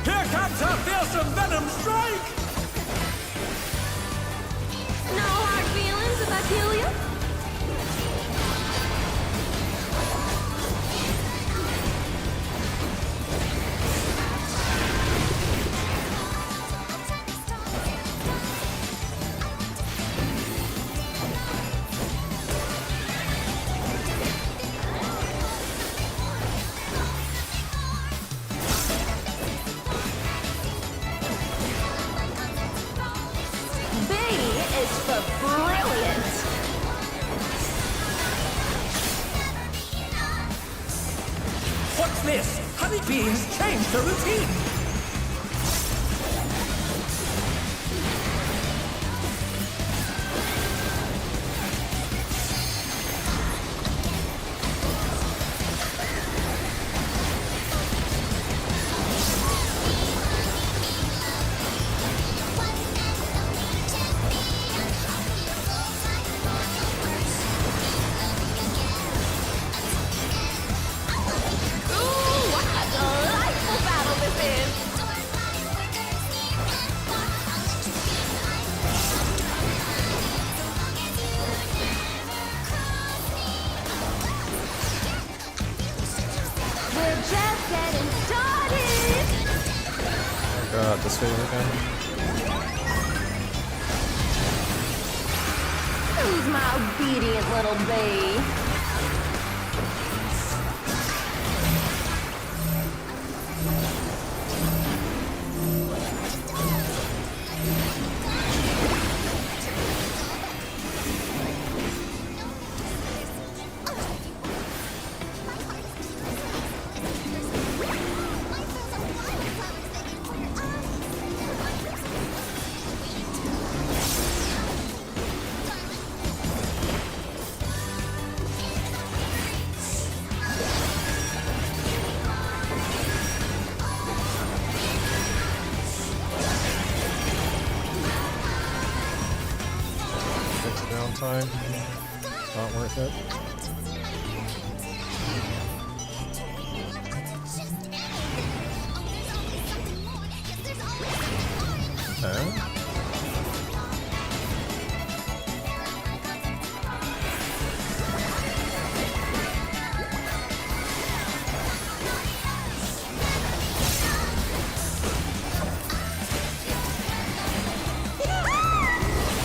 Here comes her fearsome venom strike! No hard feelings if I kill you? is for brilliant. What's this? Honeybee has changed the routine. Ooh, what a delightful battle this is. We're just getting started. Oh god, this phase again. Who's my obedient little bee? Takes downtime. Not worth it. Okay.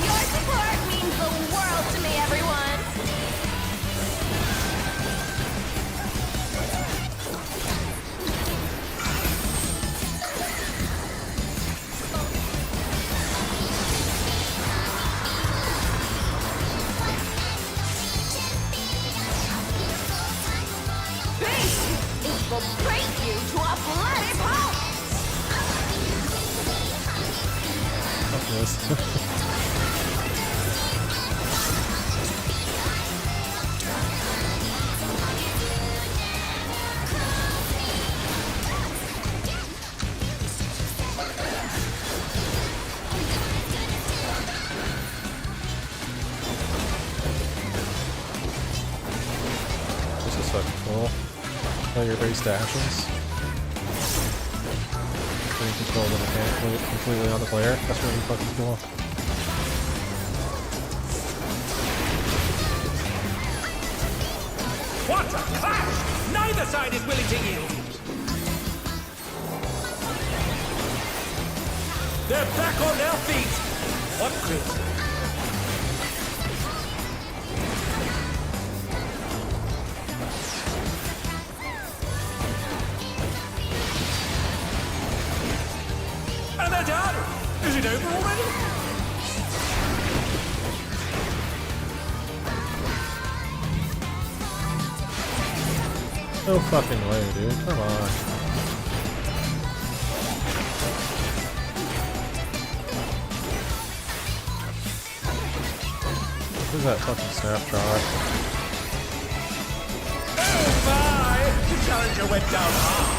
Your support means the world to me, everyone. This is the preview to a bloody pulse. Fuck this. This is fucking cool. Play your base dashes. So you control the mechanic completely on the player. That's really fucking cool. What a clash! Neither side is willing to yield. They're back on their feet. What grit? And they're done. Is it over already? No fucking way, dude. Come on. Who's that fucking snapshot? Oh my! The challenger went down hard.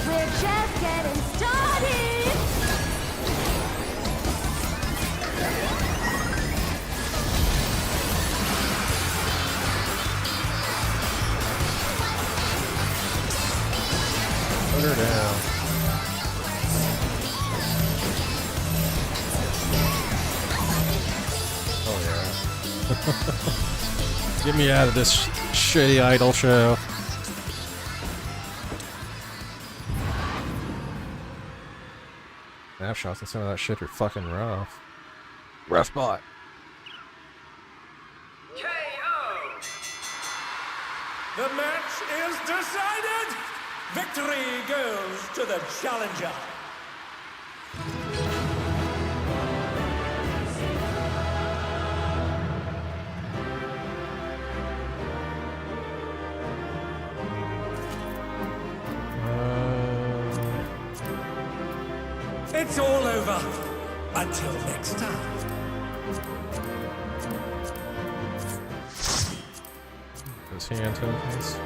We're just getting started. Put her down. Oh yeah. Get me out of this shitty idol show. Snapshots and some of that shit are fucking rough. Rough bot. The match is decided! Victory goes to the challenger. It's all over. Until next time. Those hand tokens.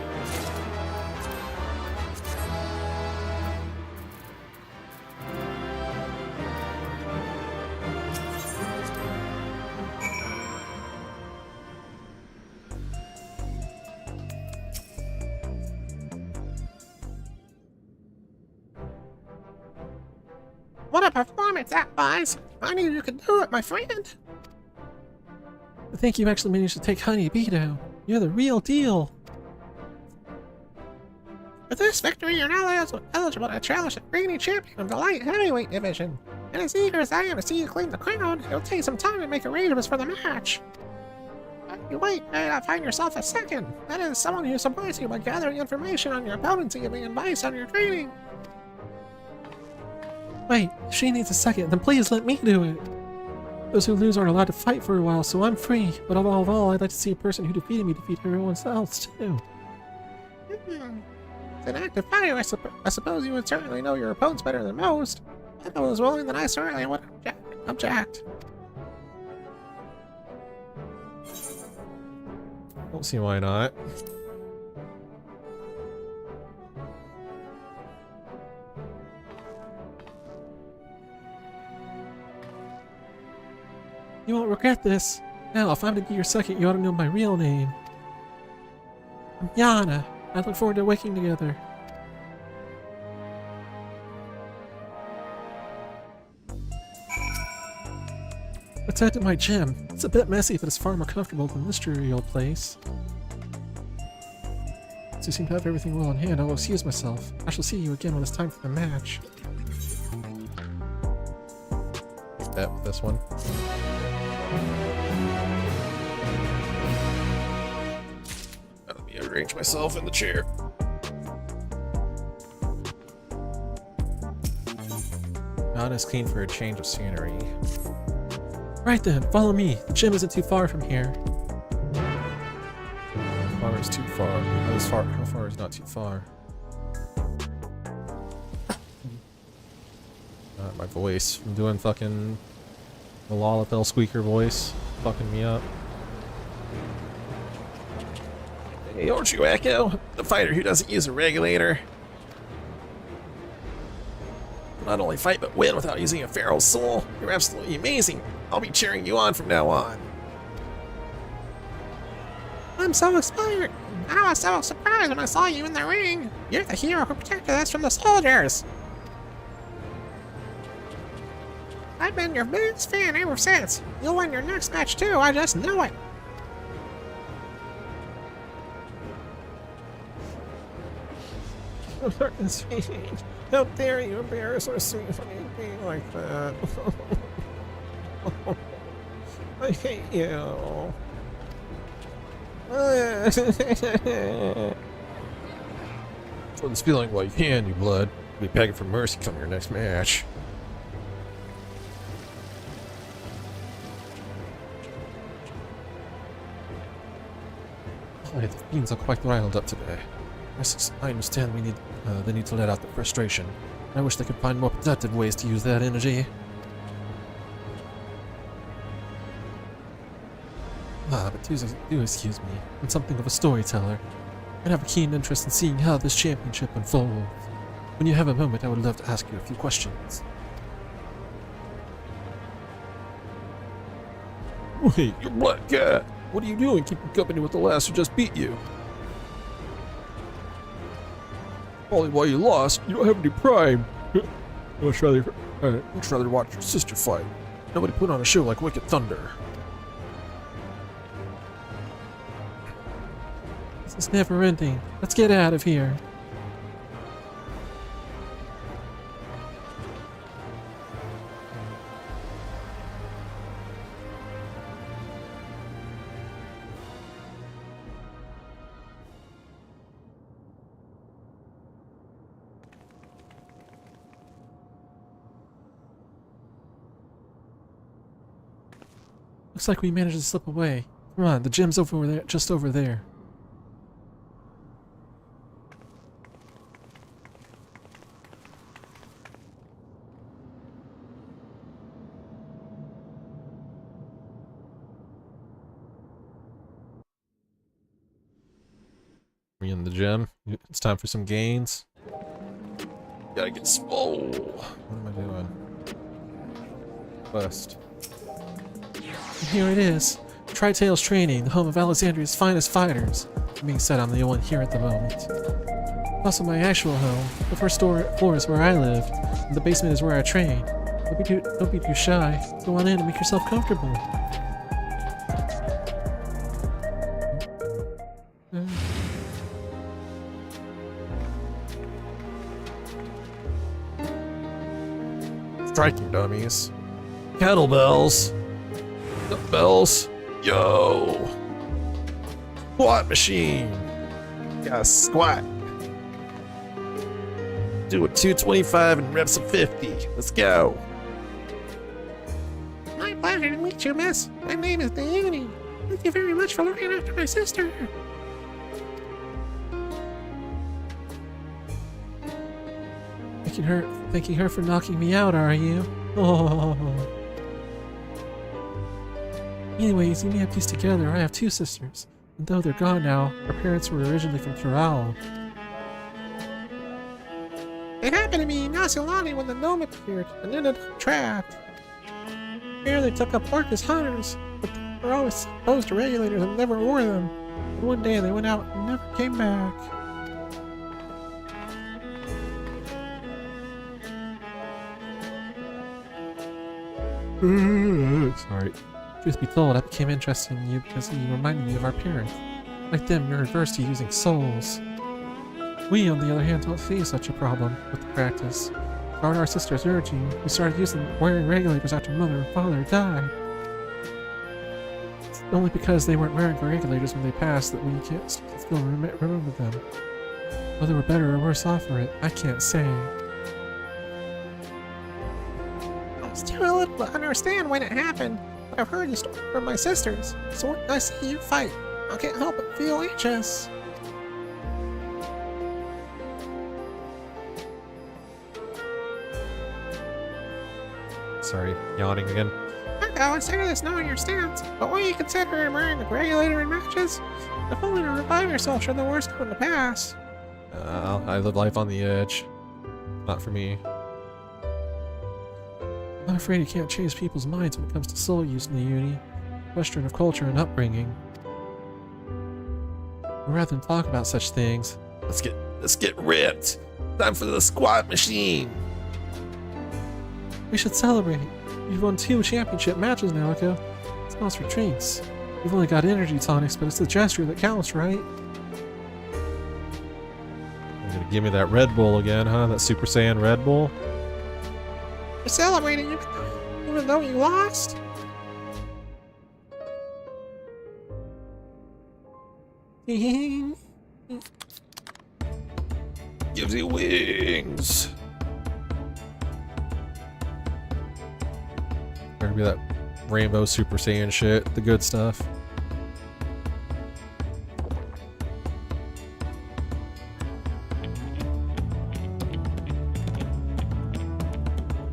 What a performance that was! I knew you could do it, my friend! I think you actually managed to take Honey Beto. You're the real deal. With this victory, you're now eligible to challenge the reigning champion of the light heavyweight division. And as eager as I am to see you claim the crown, it'll take some time to make arrangements for the match. But you wait, and find yourself a second. That is someone who supports you by gathering information on your opponents and giving advice on your training. Wait, if she needs a second, then please let me do it. Those who lose aren't allowed to fight for a while, so I'm free. But above all, I'd like to see a person who defeated me defeat everyone else, too. It's an active fighter. I suppose you would certainly know your opponents better than most. If I was willing, then I certainly would object. Don't see why not. You won't regret this. Now, if I'm to be your second, you ought to know my real name. I'm Yana. I look forward to working together. Let's head to my gym. It's a bit messy, but it's far more comfortable than this dreary old place. So you seem to have everything well in hand. I'll excuse myself. I shall see you again when it's time for the match. Like that with this one. Let me arrange myself in the chair. Not as keen for a change of scenery. Right then, follow me. The gym isn't too far from here. How far is too far? How far is not too far? My voice. I'm doing fucking the Lollapel squeaker voice. Fucking me up. Hey, aren't you Echo? The fighter who doesn't use a regulator. Not only fight but win without using a feral soul. You're absolutely amazing. I'll be cheering you on from now on. I'm so inspired. I was so surprised when I saw you in the ring. You're the hero who protected us from the soldiers. I've been your biggest fan ever since. You'll win your next match too, I just know it. How dare you embarrass our sweet being like that? I hate you. For this feeling while you can, you blood. Be begging for mercy come your next match. Oh, the fiends are quite riled up today. I understand they need to let out the frustration. I wish they could find more productive ways to use that energy. But do excuse me. I'm something of a storyteller. I have a keen interest in seeing how this championship unfolds. When you have a moment, I would love to ask you a few questions. Wait, you black cat! What are you doing keeping company with the lass who just beat you? Only while you lost, you don't have any pride. I'd much rather watch your sister fight. Nobody put on a show like Wicked Thunder. This is never ending. Let's get out of here. Looks like we managed to slip away. Come on, the gym's over there, just over there. We in the gym. It's time for some gains. Gotta get swole. What am I doing? Quest. And here it is. Tri-Tails Training, the home of Alexandria's finest fighters. Being said, I'm the only one here at the moment. Also my actual home. The first floor is where I live, and the basement is where I train. Don't be too shy. Go on in and make yourself comfortable. Striking dummies. Kettlebells. Dumbbells. Yo. Squat machine. Gotta squat. Do a 225 and reps of 50. Let's go. My pleasure to meet you, miss. My name is Naomi. Thank you very much for looking after my sister. Thanking her for knocking me out, are you? Oh. Anyways, you may have pieced together, I have two sisters. And though they're gone now, our parents were originally from Tural. It happened to me not so long ago when the gnome appeared and ended up trapped. Here they took up work as hunters, but they were always opposed to regulators and never wore them. And one day they went out and never came back. Sorry. Truth be told, I became interested in you because you reminded me of our parents. Like them, you're averse to using souls. We, on the other hand, don't face such a problem with the practice. Following our sister's urging, we started wearing regulators after mother and father died. It's only because they weren't wearing regulators when they passed that we can't still remember them. Whether we're better or worse off for it, I can't say. I was too little to understand when it happened, but I've heard the story from my sisters, so when I see you fight, I can't help but feel anxious. Sorry, yawning again. I consider this knowing your stance, but will you consider wearing a regulator in matches? If only to revive yourself should the worst come to pass. I live life on the edge. Not for me. I'm afraid you can't change people's minds when it comes to soul use in the uni. Question of culture and upbringing. Rather than talk about such things, Let's get ripped. Time for the squat machine. we should celebrate. You've won 2 championship matches now, Echo. It's not for drinks. You've only got energy tonics, but it's the gesture that counts, right? You're gonna give me that Red Bull again, huh? That Super Saiyan Red Bull? You're celebrating even though you lost? Gives you wings. Better be that Rainbow Super Saiyan shit, the good stuff.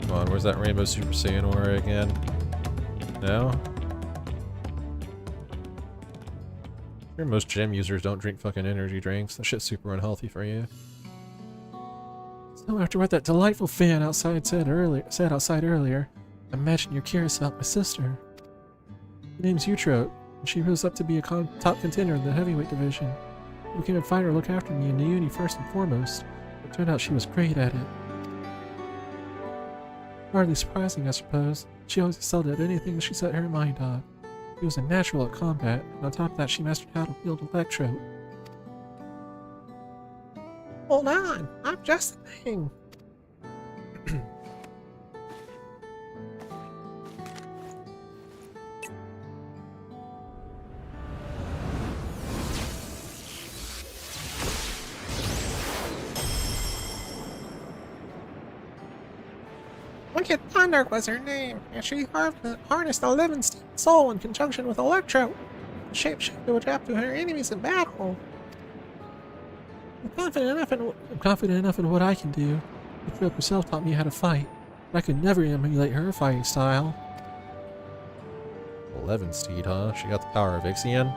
Come on, where's that Rainbow Super Saiyan aura again? No? Sure, most gym users don't drink fucking energy drinks. That shit's super unhealthy for you. So after what that delightful fan outside said earlier, I imagine you're curious about my sister. Her name's Utrote, and she rose up to be a top contender in the heavyweight division. She became a fighter to look after me in the uni first and foremost, but it turned out she was great at it. Hardly surprising, I suppose. She always excelled at anything she set her mind on. She was a natural at combat, and on top of that she mastered how to wield Electrode. Hold on, I'm just the thing. Wicked Thunder was her name, and she harnessed the living soul in conjunction with Electro. Shapeshift to adapt to her enemies in battle. I'm confident enough in what I can do. The trip herself taught me how to fight, but I could never emulate her fighting style. 11 steed, huh? She got the power of Ixion.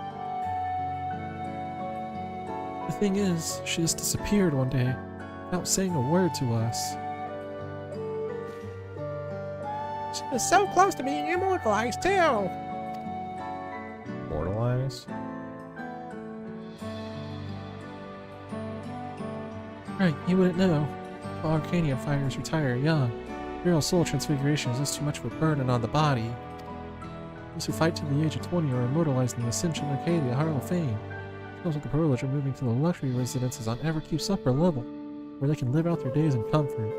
The thing is, she just disappeared one day, without saying a word to us. She was so close to being immortalized, too. Immortalized? Right, you wouldn't know. All Arcadian fighters retire young. Real soul transfiguration is just too much of a burden on the body. Those who fight to the age of 20 are immortalized in the Ascension Arcadia Hall of Fame. It comes with the privilege of moving to the luxury residences on Everkeep's upper level, where they can live out their days in comfort.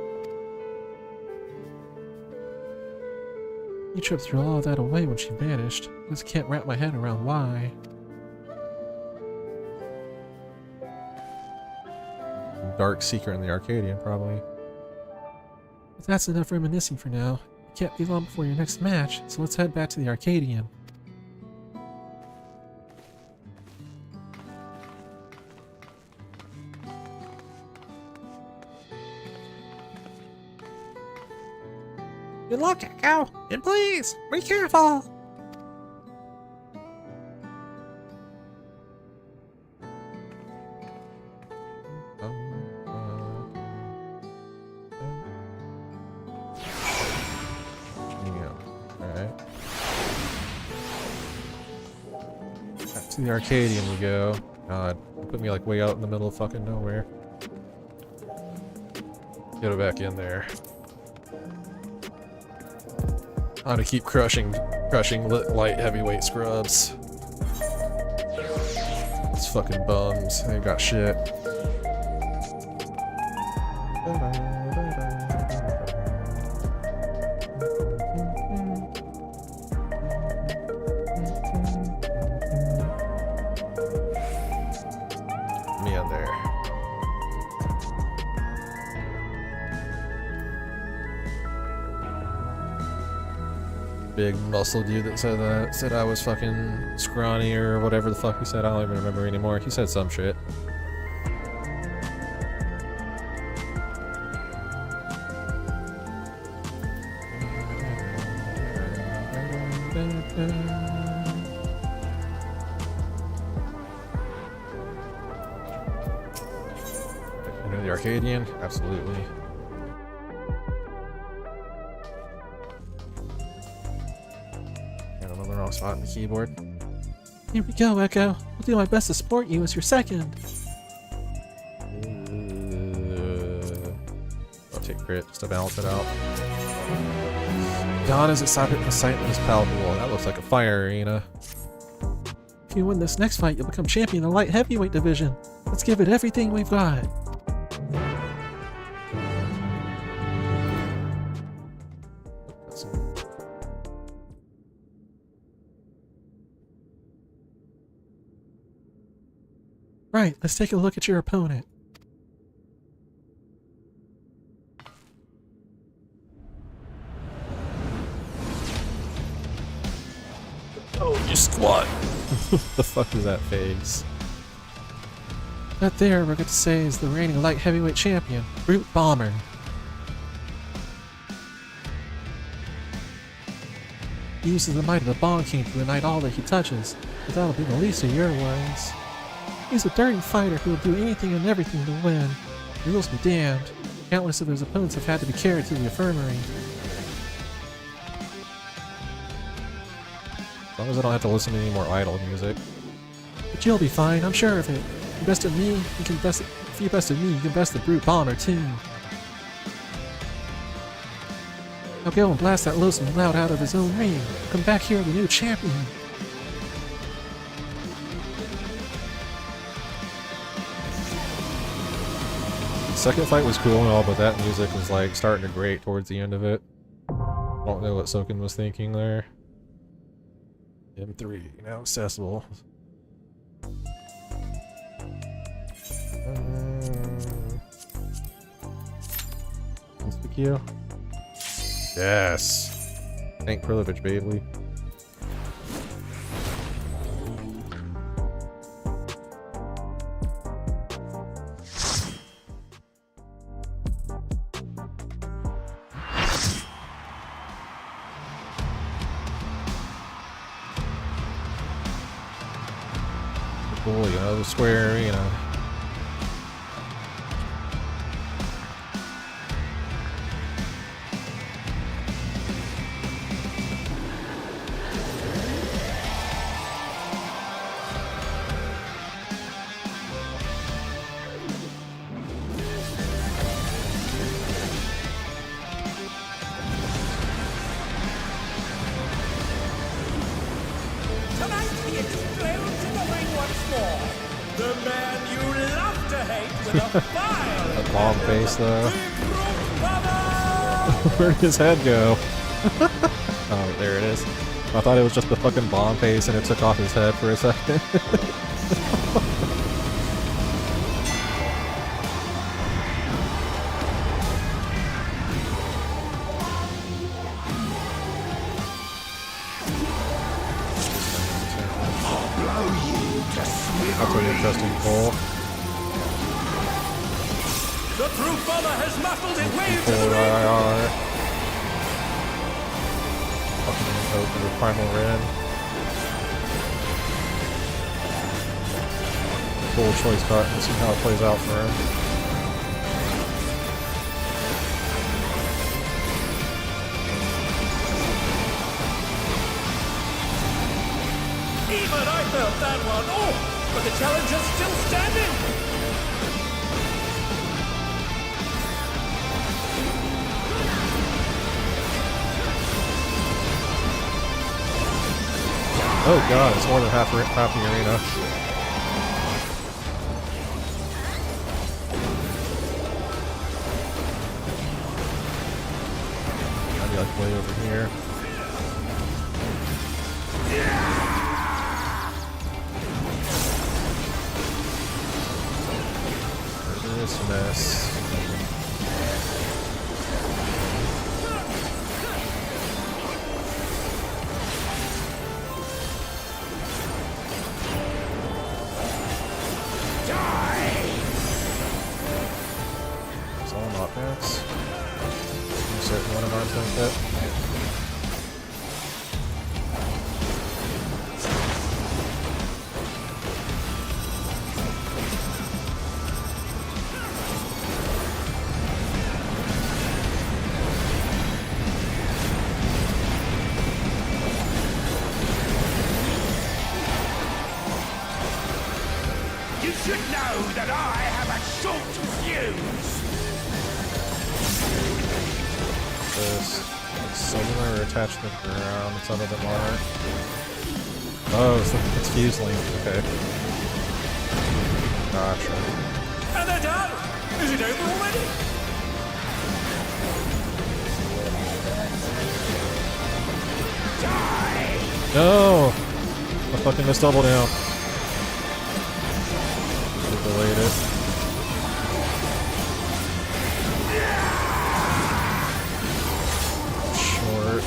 You tripped threw all of that away when she vanished. I just can't wrap my head around why. Dark Seeker in the Arcadian, probably. But that's enough reminiscing for now. It can't be long before your next match, so let's head back to the Arcadian. Good luck, Echo. And please, be careful. To the Arcadian we go. God, put me like way out in the middle of fucking nowhere. Get it back in there. I'm gonna keep crushing light heavyweight scrubs. These fucking bums, they ain't got shit. Me in there. Big muscle dude that said I was fucking scrawny or whatever the fuck he said. I don't even remember anymore. He said some shit. Into the Arcadian? Absolutely. And another wrong spot on the keyboard. Here we go, Echo. I'll do my best to support you as your second. I'll take crit just to balance it out. God, is excitement is palpable. That looks like a fire arena. If you win this next fight, you'll become champion in the light heavyweight division. Let's give it everything we've got. Right, let's take a look at your opponent. Oh, you squat! The fuck is that face? That there, we're going to say, is the reigning light heavyweight champion, Brute Bomber. He uses the might of the Bomb King to ignite all that he touches, but that'll be the least of your worries. He's a dirty fighter who will do anything and everything to win. He rules be damned. Countless of his opponents have had to be carried to the infirmary. As long as I don't have to listen to any more idle music. But you'll be fine, I'm sure of it. You bested me, you can best. If you bested me, you can best the Brute Bomber too. Now go and blast that loathsome loud out of his own ring. Come back here the new champion. Second fight was cool and all, but that music was like starting to grate towards the end of it. Don't know what Soken was thinking there. M3, now accessible. What's the queue? Yes. Tank privilege, baby. Cool, you know, the square, you know. Tonight he explodes in the ring once more. The man you love to hate with a fire. That bomb face, though. Big brother! Where'd his head go? Oh, there it is. I thought it was just the fucking bomb face and it took off his head for a second. That's an interesting pull. The true father has muscled his way into Pull the ring. IR. Fucking go for the primal red. Cool choice cut. Let's see how it plays out for him. Even I felt that one. Oh, but the challenger's still standing. Oh god, it's more than half the arena. I'd be like way over here. This mess. It's all knockbacks. Insert one in arms like that. You should know that I have a short fuse. This cellular attachment around some of them are. Oh, it's fuse link. Okay. Gotcha. And they're done. Is it over already? No! I fucking missed double down. Delayed it. Short.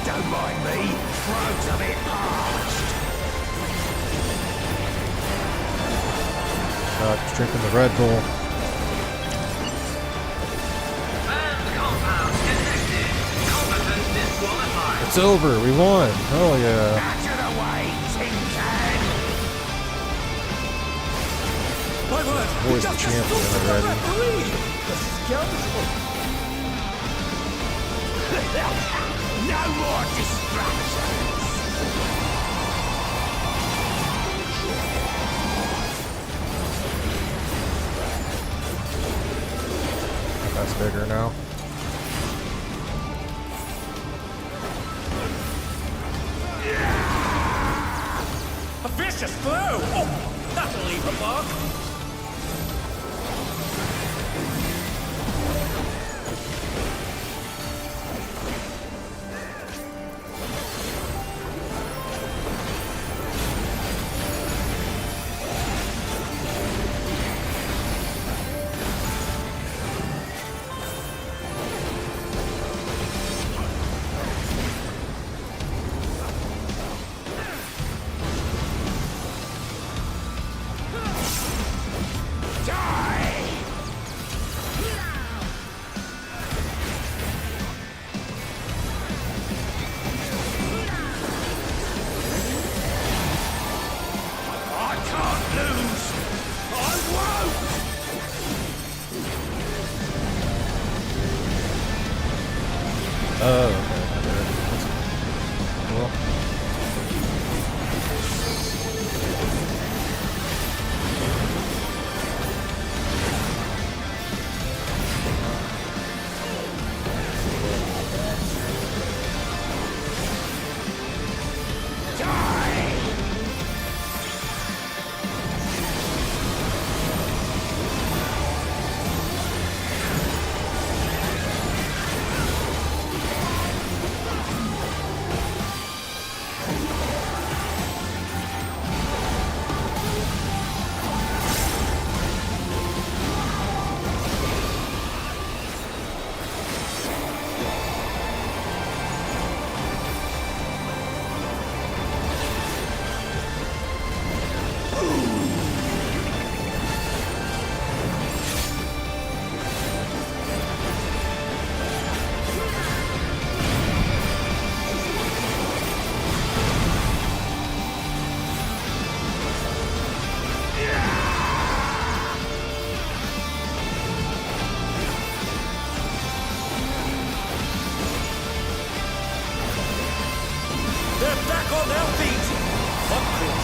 Don't mind me. Throat's a bit parched. Just drinking the Red Bull. It's over. We won. Hell yeah. Out of the way, Tin Can. My word. Boy's the champion already. The scoundrel. No more distractions. That's bigger now. A vicious blow. Oh, that'll leave a mark. Oh, okay. I did it. That's cool. They're back on their feet! Fuck Crit.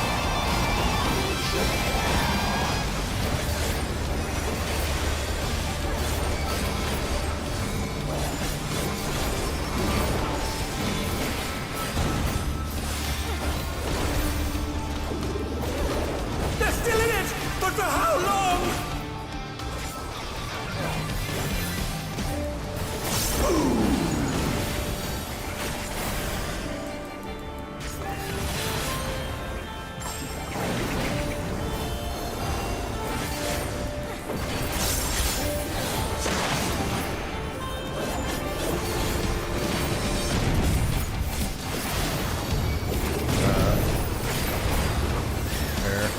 They're still in it! But for how long? There.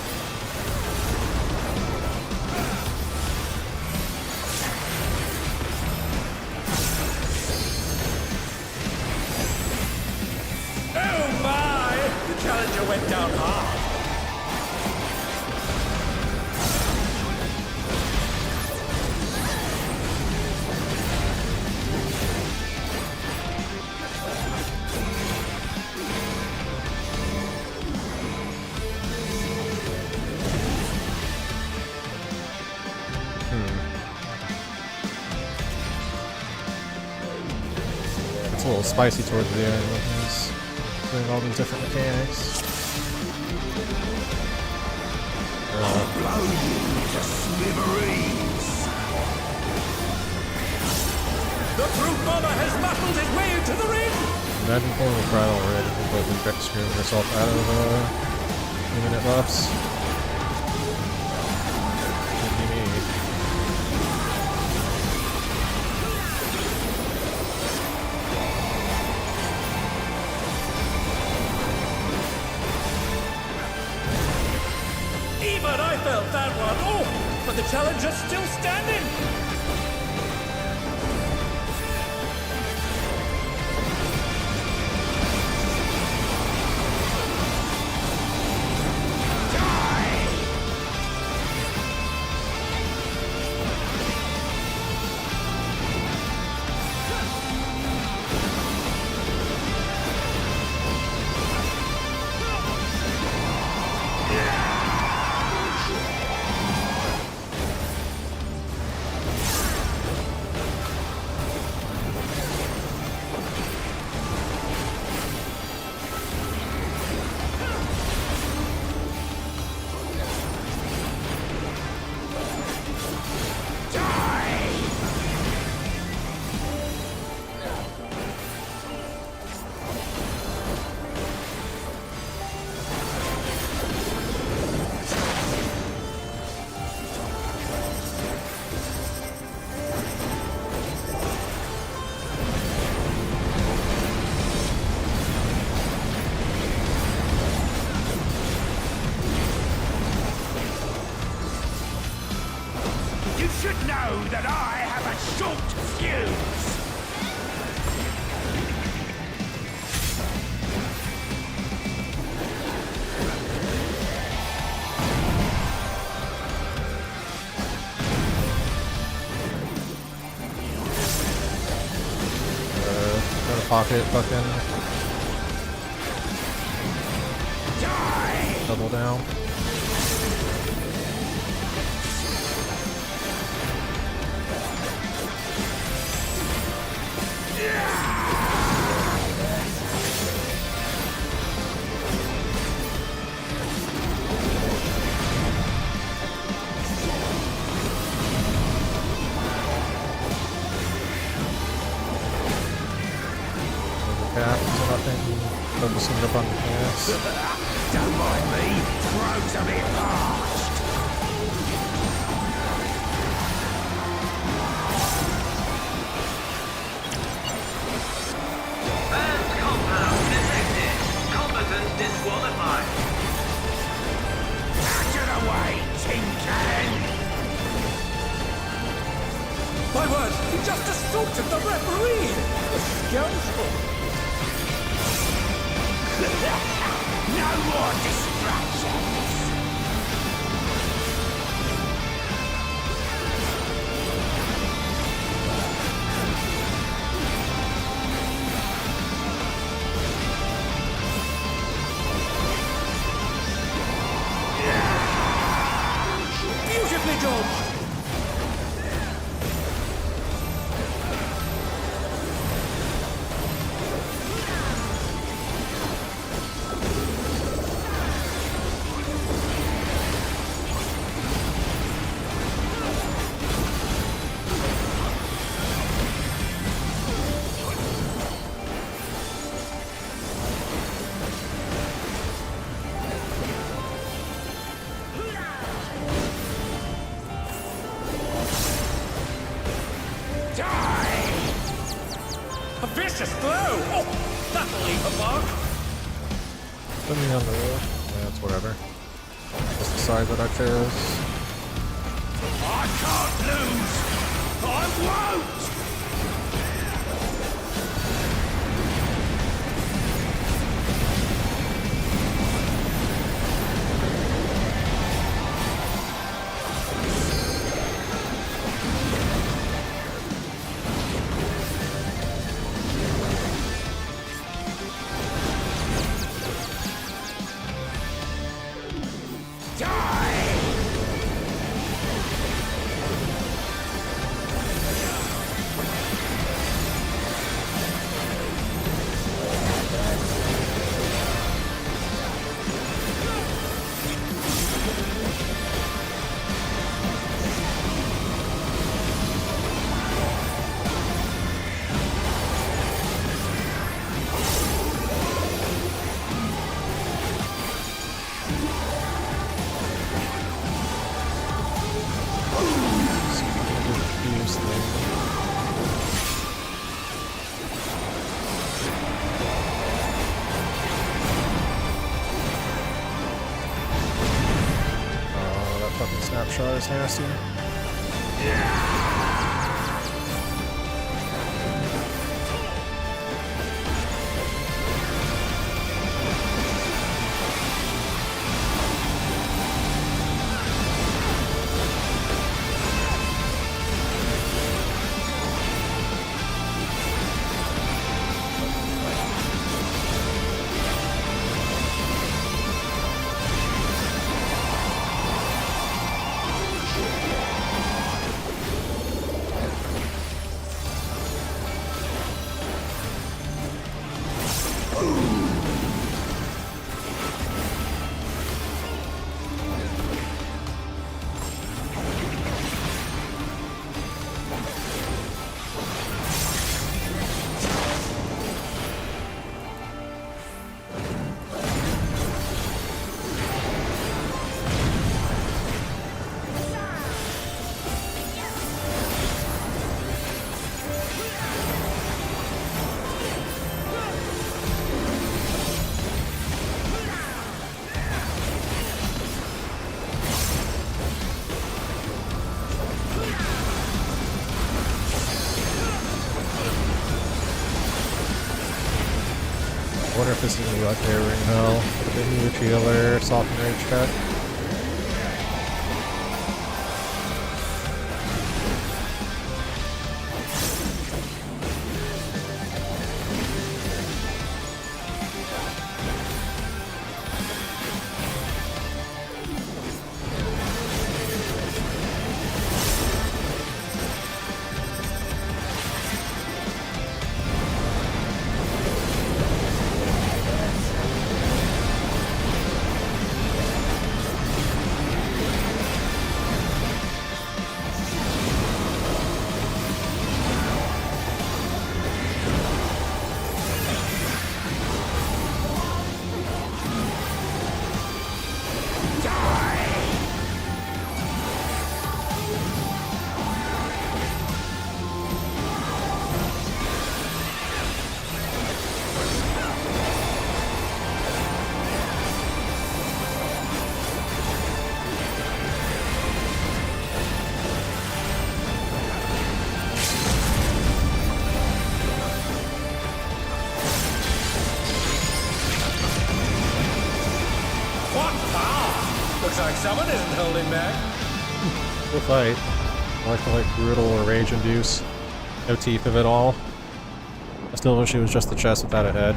Oh my! The challenger went down hard. It's a little spicy towards the end when he's doing all these different mechanics. The Brute Bomber has muscled his way into the ring! Imagine pulling the Primal Red and completely screwing herself out of 2-minute buffs. Would be me. Even I felt that one! Oh! But the challenger's still standing! pocket fucking double down. Nothing. Focusing up on the gas. Don't mind me. Throws a bit fast. Banned compound detected. Combatant disqualified. Out of the way, tin can! My word, he just assaulted the referee! The scoundrel! No more distractions! Beautifully dodged! A vicious blow! Oh, that'll leave a mark! Put me on the yeah, it's whatever. Just the side that I chose. I can't lose! I won't! Snapshot is nasty. I wonder if this is going to be like their ring hell with a huge healer, soft and rage cut. someone isn't holding back. Good fight. I like the brutal or rage induce. No teeth of it all. I still wish it was just the chest without a head.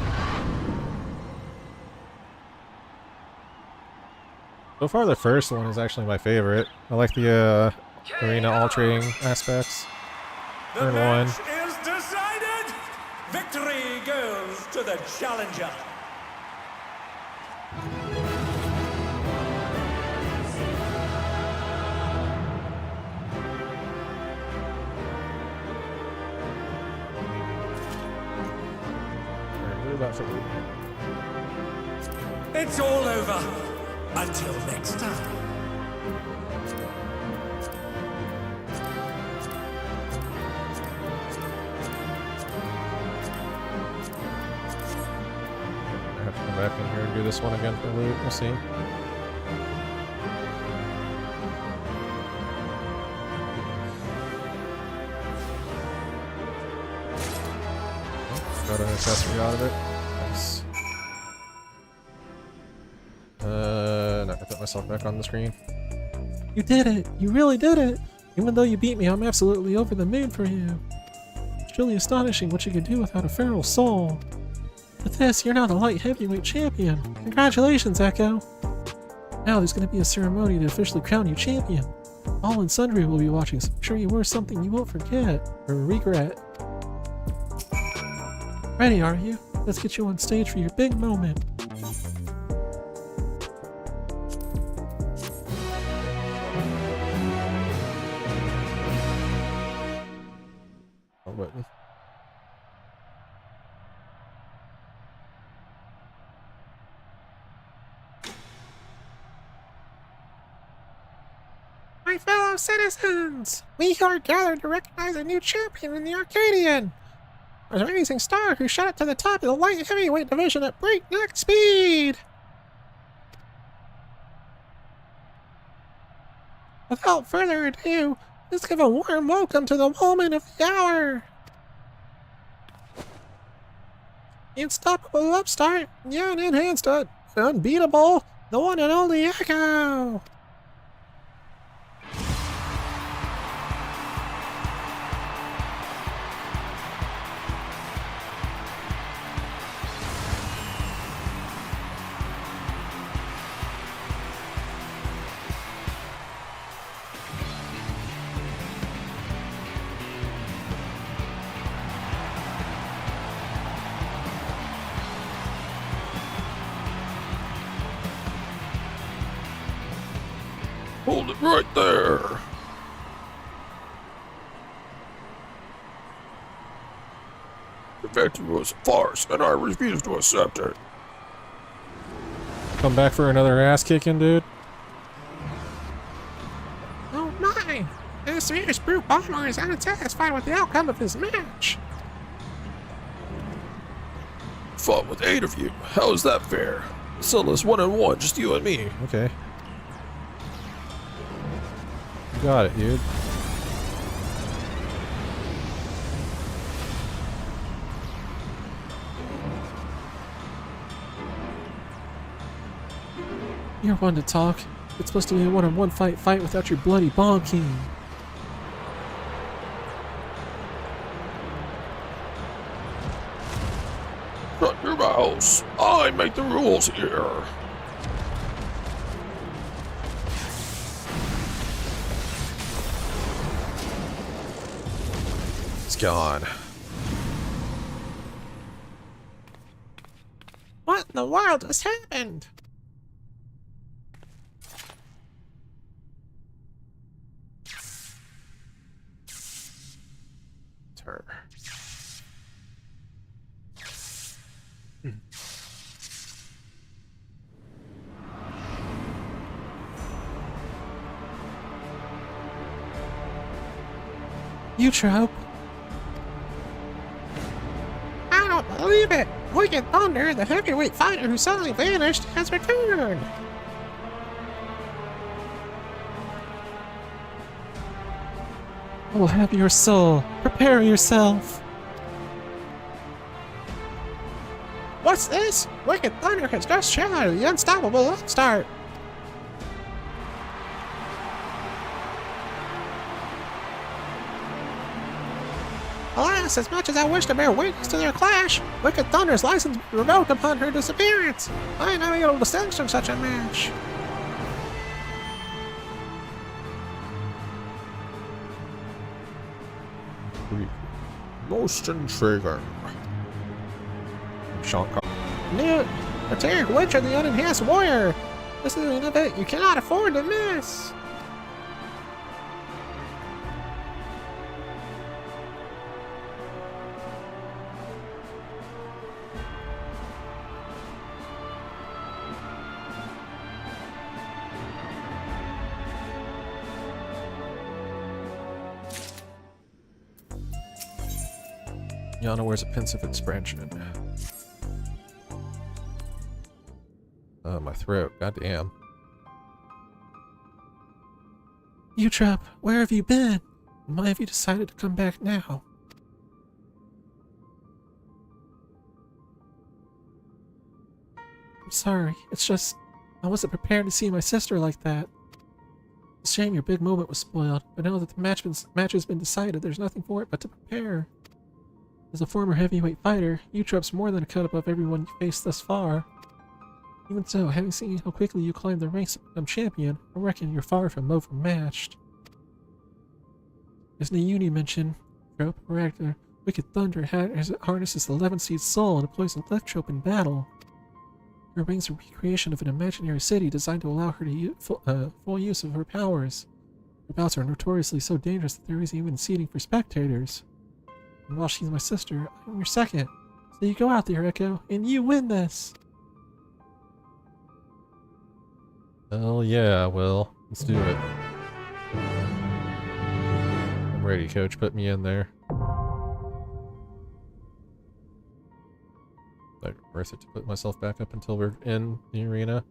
So far the first one is actually my favorite. I like the arena altering aspects. The Turn match one. is decided. Victory goes to the challenger. Alright, what about for Luke? It's all over. Until next time. I have to come back in here and do this one again for loot. We'll see. Got an accessory out of it. Nice. No, I put myself back on the screen. You did it! You really did it! Even though you beat me, I'm absolutely over the moon for you. It's truly astonishing what you can do without a feral soul. With this, you're now the light heavyweight champion. Congratulations, Echo! Now there's going to be a ceremony to officially crown you champion. All and sundry will be watching, so I'm sure you were something you won't forget or regret. Ready, are you? Let's get you on stage for your big moment. Wrong button. My fellow citizens, we are gathered to recognize a new champion in the Arcadion. A rising star who shot up to the top of the light heavyweight division at breakneck speed. Without further ado, let's give a warm welcome to the moment of the hour. The unstoppable upstart, yeah, and enhanced, unbeatable, the one and only Echo. Hold it right there. The victory was a farce, and I refuse to accept it. Come back for another ass kicking, dude. Oh my! This fierce brute bomber is unsatisfied with the outcome of his match. Fought with 8 of you. How is that fair? Sunless 1-on-1, just you and me. Okay. You got it, dude. You're one to talk. It's supposed to be a one-on-one fight without your bloody Bomb King. Shut your mouths. I make the rules here. It's gone. What in the world has happened? Her. You trope. I don't believe it! Wicked Thunder, the heavyweight fighter who suddenly vanished, has returned! I will have your soul. Prepare yourself. What's this? Wicked Thunder has just shattered the unstoppable upstart! Yes, as much as I wish to bear witness to their clash, Wicked Thunder's license was revoked upon her disappearance. I am not able to sanction such a match. Most intriguing. Sean Carr. New Retired Witcher, the Unenhanced Warrior. This is an event you cannot afford to miss. Yana wears a pensive expression. My throat. Goddamn. Utrap, where have you been? And why have you decided to come back now? I'm sorry, it's just I wasn't prepared to see my sister like that. It's a shame your big moment was spoiled, but now that the match has been decided, there's nothing for it but to prepare. As a former heavyweight fighter, Utrap's more than a cut above everyone you faced thus far. Even so, having seen how quickly you climbed the ranks to become champion, I reckon you're far from overmatched. As Nayuni mentioned, Trope, Ragnar, Wicked Thunder harnesses the 11 Seed Soul and deploys an electrope in battle. It remains a recreation of an imaginary city designed to allow her to full use of her powers. Her bouts are notoriously so dangerous that there isn't even seating for spectators. And while she's my sister, I'm your second. So you go out there, Echo, and you win this! Hell yeah, Will. Let's do it. I'm ready, coach. Put me in there. Like, worth it to put myself back up until we're in the arena.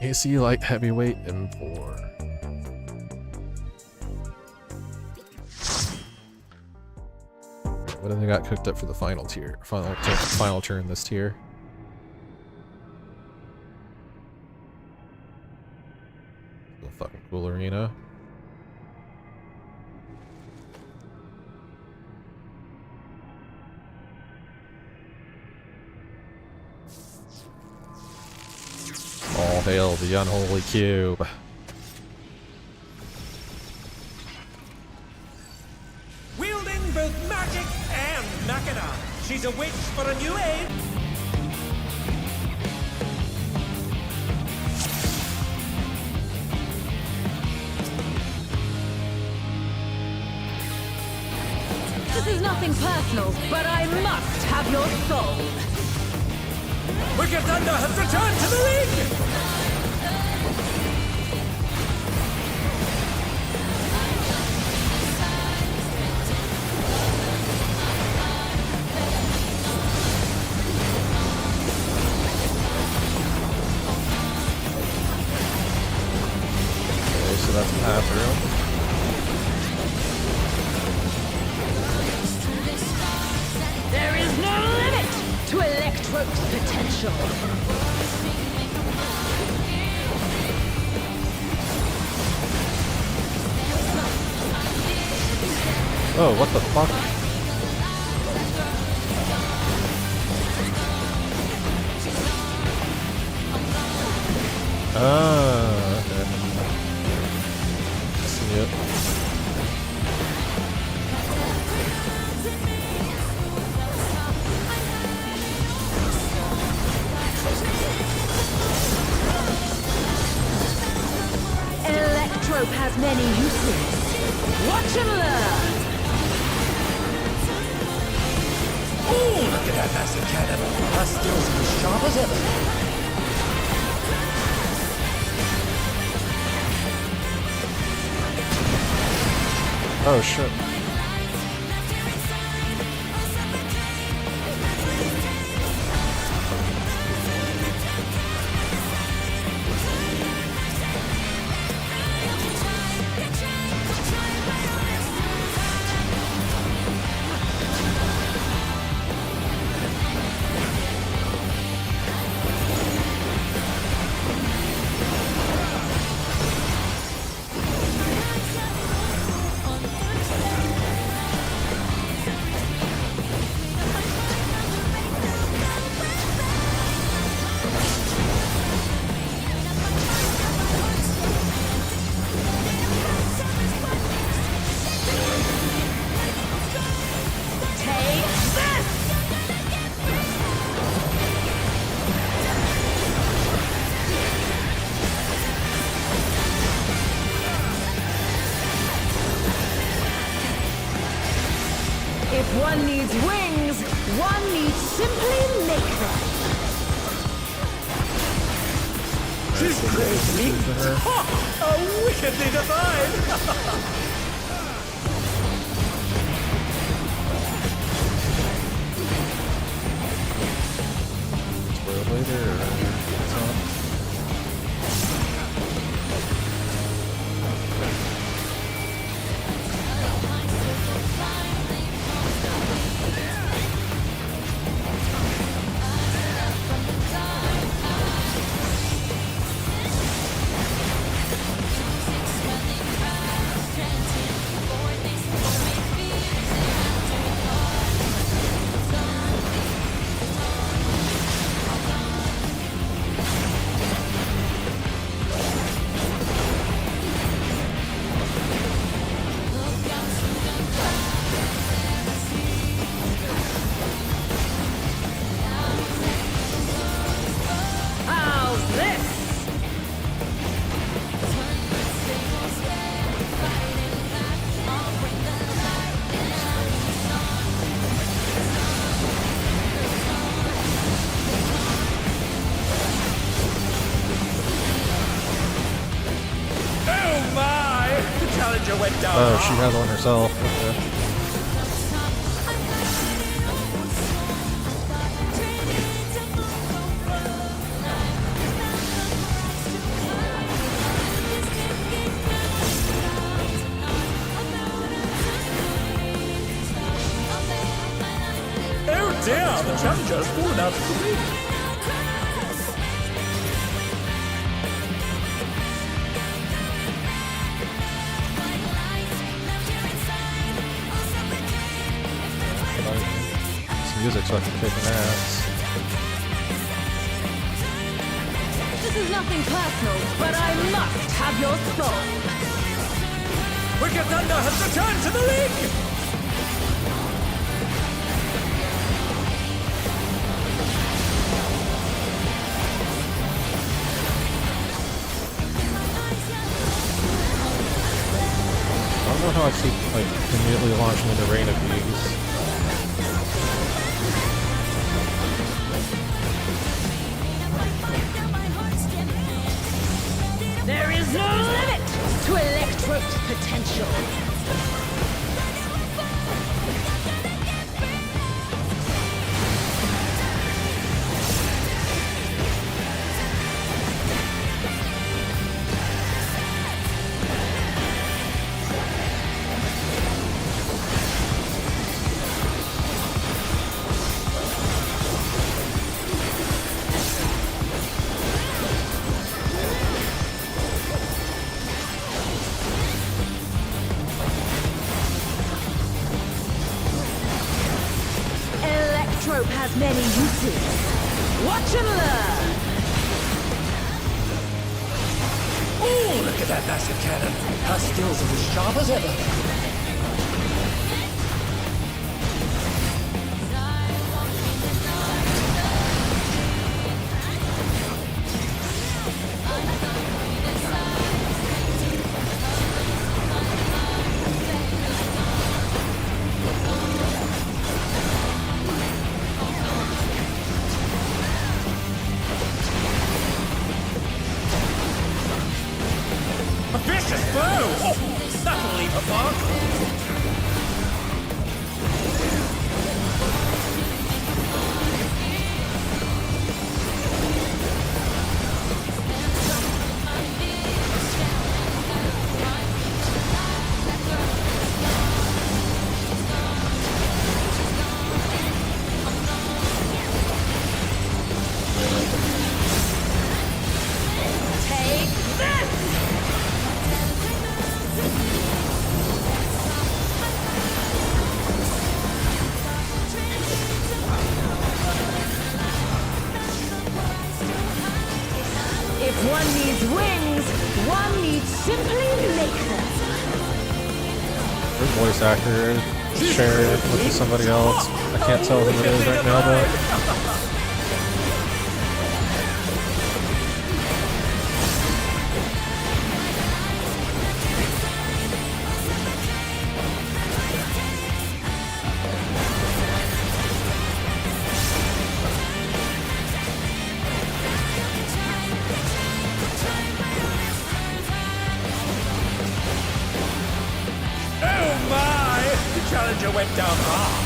AC light heavyweight M4. What have they got cooked up for the final tier? Final turn this tier. The fucking cool arena. All hail the unholy cube. Wielding both magic and machina, she's a witch for a new age. This is nothing personal, but I must have your soul. Wicked Thunder has returned to the ring! Okay, so that's the bathroom. There is no limit to Electro's potential. Oh, what the fuck? Ah, okay. See it. Electrope has many uses. Watch and learn. Ooh, look at that massive cannon! Her skills are as sharp as ever. Oh shit. one needs wings, one needs simply make them. She's crazy. Oh, wickedly divine. Spoiled later or what's on? How's this? Oh my! The challenger went down. Oh, she has one herself. Okay. Oh dear! The challenger has fallen out of the ring. Some music's fucking kicking ass. This is nothing personal, but I must have your soul. Wicked Thunder has returned to the ring! I don't know how I keep like immediately launching into Rain of Bees. There is no limit to Electro's potential. Electrope has many uses. Watch and learn. Oh, look at that massive cannon! Her skills are as sharp as ever. A vicious blow! Oh, that'll leave a mark. Take this! If one needs wings, one needs simply make them. Her voice actor shared it with somebody else. I can't tell who it is right now though. Challenger went down hard.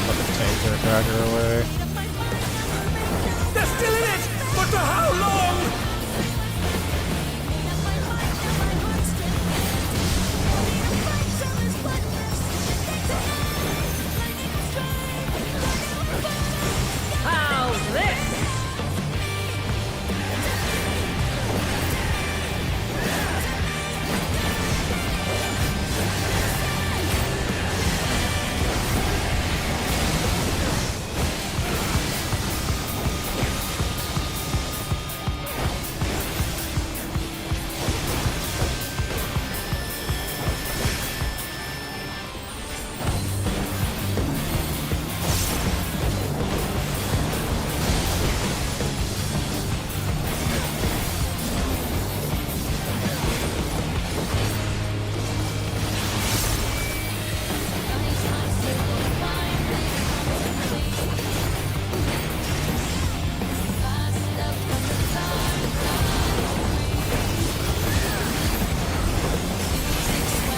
Let the tank their dagger away. They're still in it! But for how long? How's this?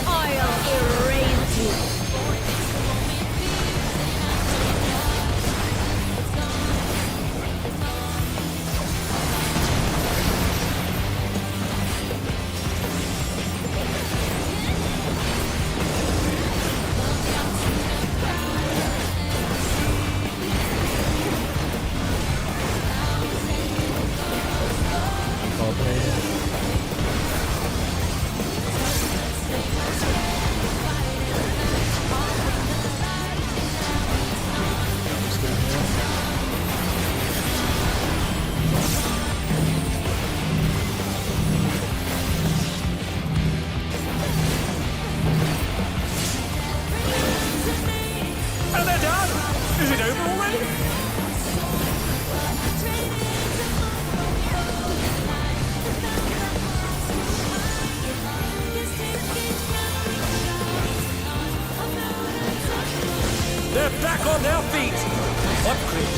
I'll erase you. And they're done! Is it over already? They're back on their feet! What great!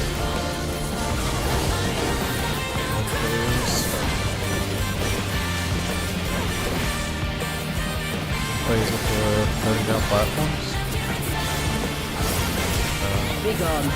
Plays with the floating down platforms. Be gone.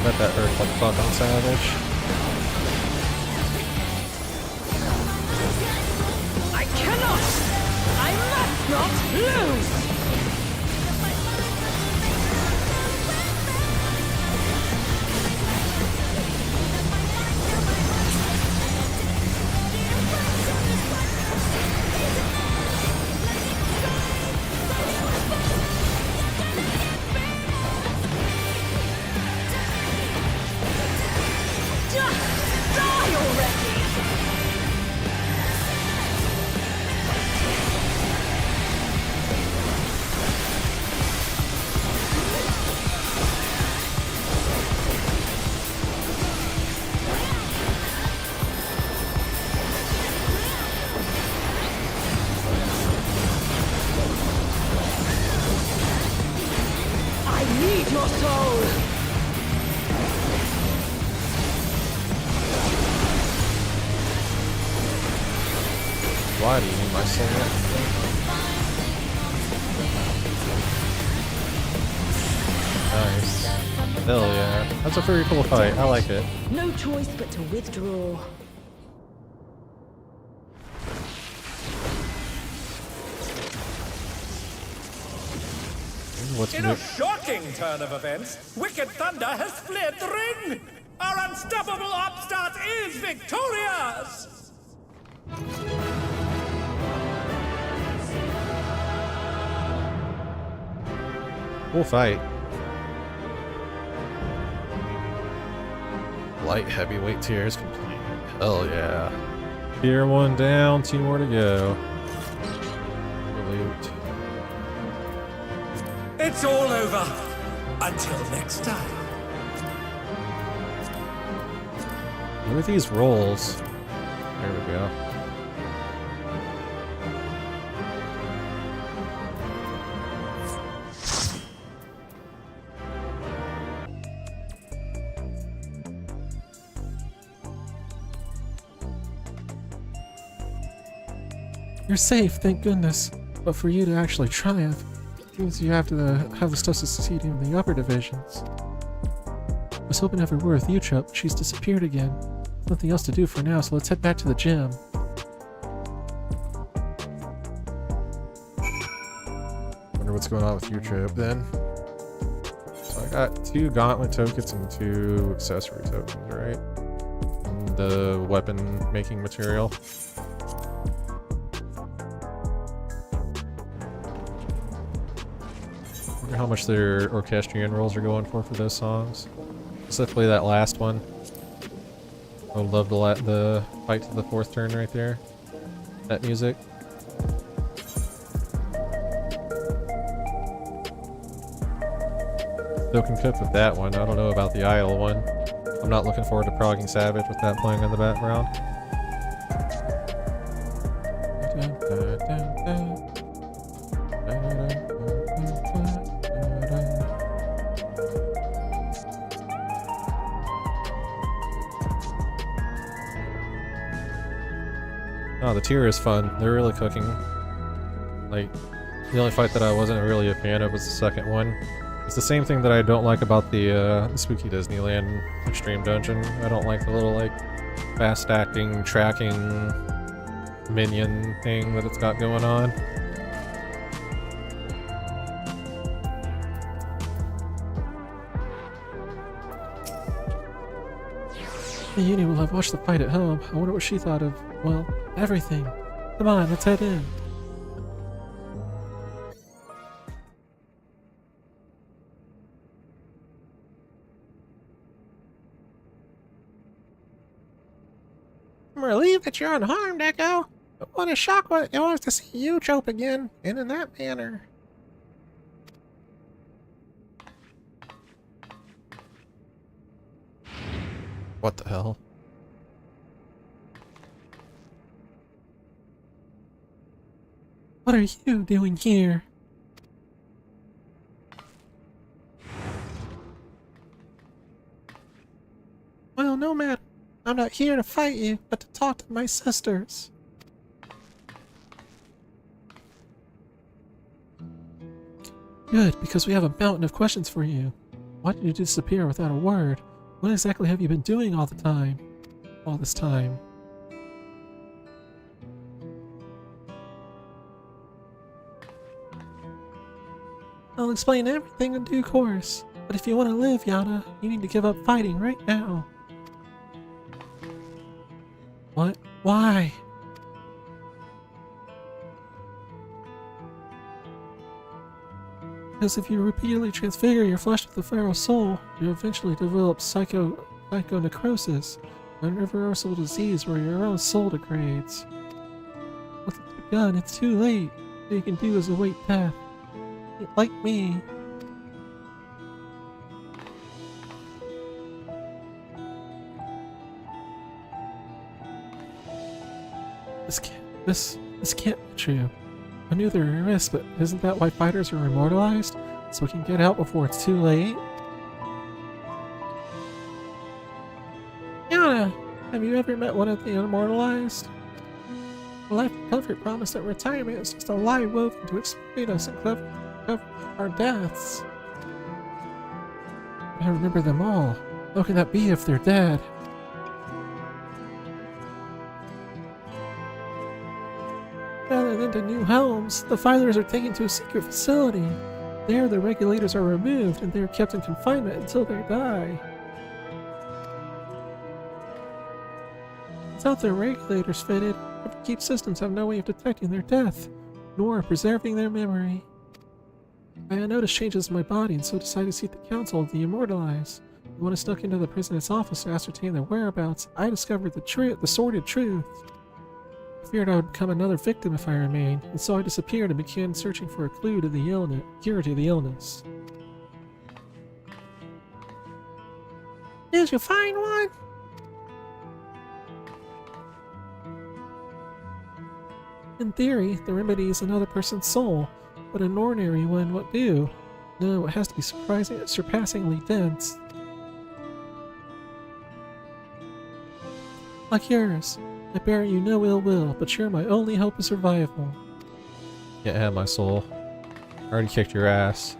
bet that hurt like fucking savage. I cannot! I must not lose! Just die already! I need your soul! Why do you need my soul? Nice. Hell yeah. That's a very cool fight. I like it. No choice but to withdraw. What's In new? a shocking turn of events, Wicked Thunder has fled the ring! Our unstoppable upstart is victorious! Cool fight. Light heavyweight tiers complete. Hell yeah. Tier 1 down, 2 more to go. Loot. It's all over. Until next time. What are these rolls? There we go. You're safe, thank goodness. But for you to actually triumph, it means you have to have the stuff to succeed in the upper divisions. I was hoping every word with you, Chup, but she's disappeared again. There's nothing else to do for now, so let's head back to the gym. Wonder what's going on with your trip then. So I got 2 gauntlet tokens and 2 accessory tokens, right? And the weapon making material. Wonder how much their orchestrion rolls are going for those songs. Specifically that last one. I would love to let the fight to the 4th turn right there. That music. Still can cook with that one. I don't know about the Isle one. I'm not looking forward to progging Savage with that playing in the background. Oh, the tier is fun. They're really cooking. Like, the only fight that I wasn't really a fan of was the second one. It's the same thing that I don't like about the Spooky Disneyland Extreme Dungeon. I don't like the little, like, fast-acting, tracking minion thing that it's got going on. The Uni will have watched the fight at home. I wonder what she thought of, well, everything. Come on, let's head in. I'm relieved that you're unharmed, Echo. But what a shock it was to see you choke again, and in that manner. What the hell? What are you doing here? Well, no matter. I'm not here to fight you, but to talk to my sisters. Good, because we have a mountain of questions for you. Why did you disappear without a word? What exactly have you been doing all this time? I'll explain everything in due course, but if you want to live, Yana, you need to give up fighting right now. What? Why? Because if you repeatedly transfigure your flesh with the feral soul, you eventually develop psychonecrosis, an irreversible disease where your own soul degrades. Once it's begun, it's too late. All you can do is await death. Like me. This can't be true. I knew there were risks, but isn't that why fighters are immortalized? So we can get out before it's too late? Yana, have you ever met one of the immortalized? A life of comfort promised that retirement is just a lie woven to exploit us and cover our deaths. I remember them all. How can that be if they're dead? Rather than to new homes, the fighters are taken to a secret facility. There, the regulators are removed and they are kept in confinement until they die. Without their regulators fitted, upkeep systems have no way of detecting their death, nor preserving their memory. I noticed changes in my body and so decided to seek the counsel of the immortalized. When I snuck into the president's office to ascertain their whereabouts, I discovered the sordid truth. I feared I would become another victim if I remained, and so I disappeared and began searching for a clue to the cure to the illness. Did you find one? In theory, the remedy is another person's soul, but an ordinary one won't do. No, it has to be surpassingly dense. Like yours. I bear you no ill will, but you're my only hope of survival. Can't have my soul. I already kicked your ass.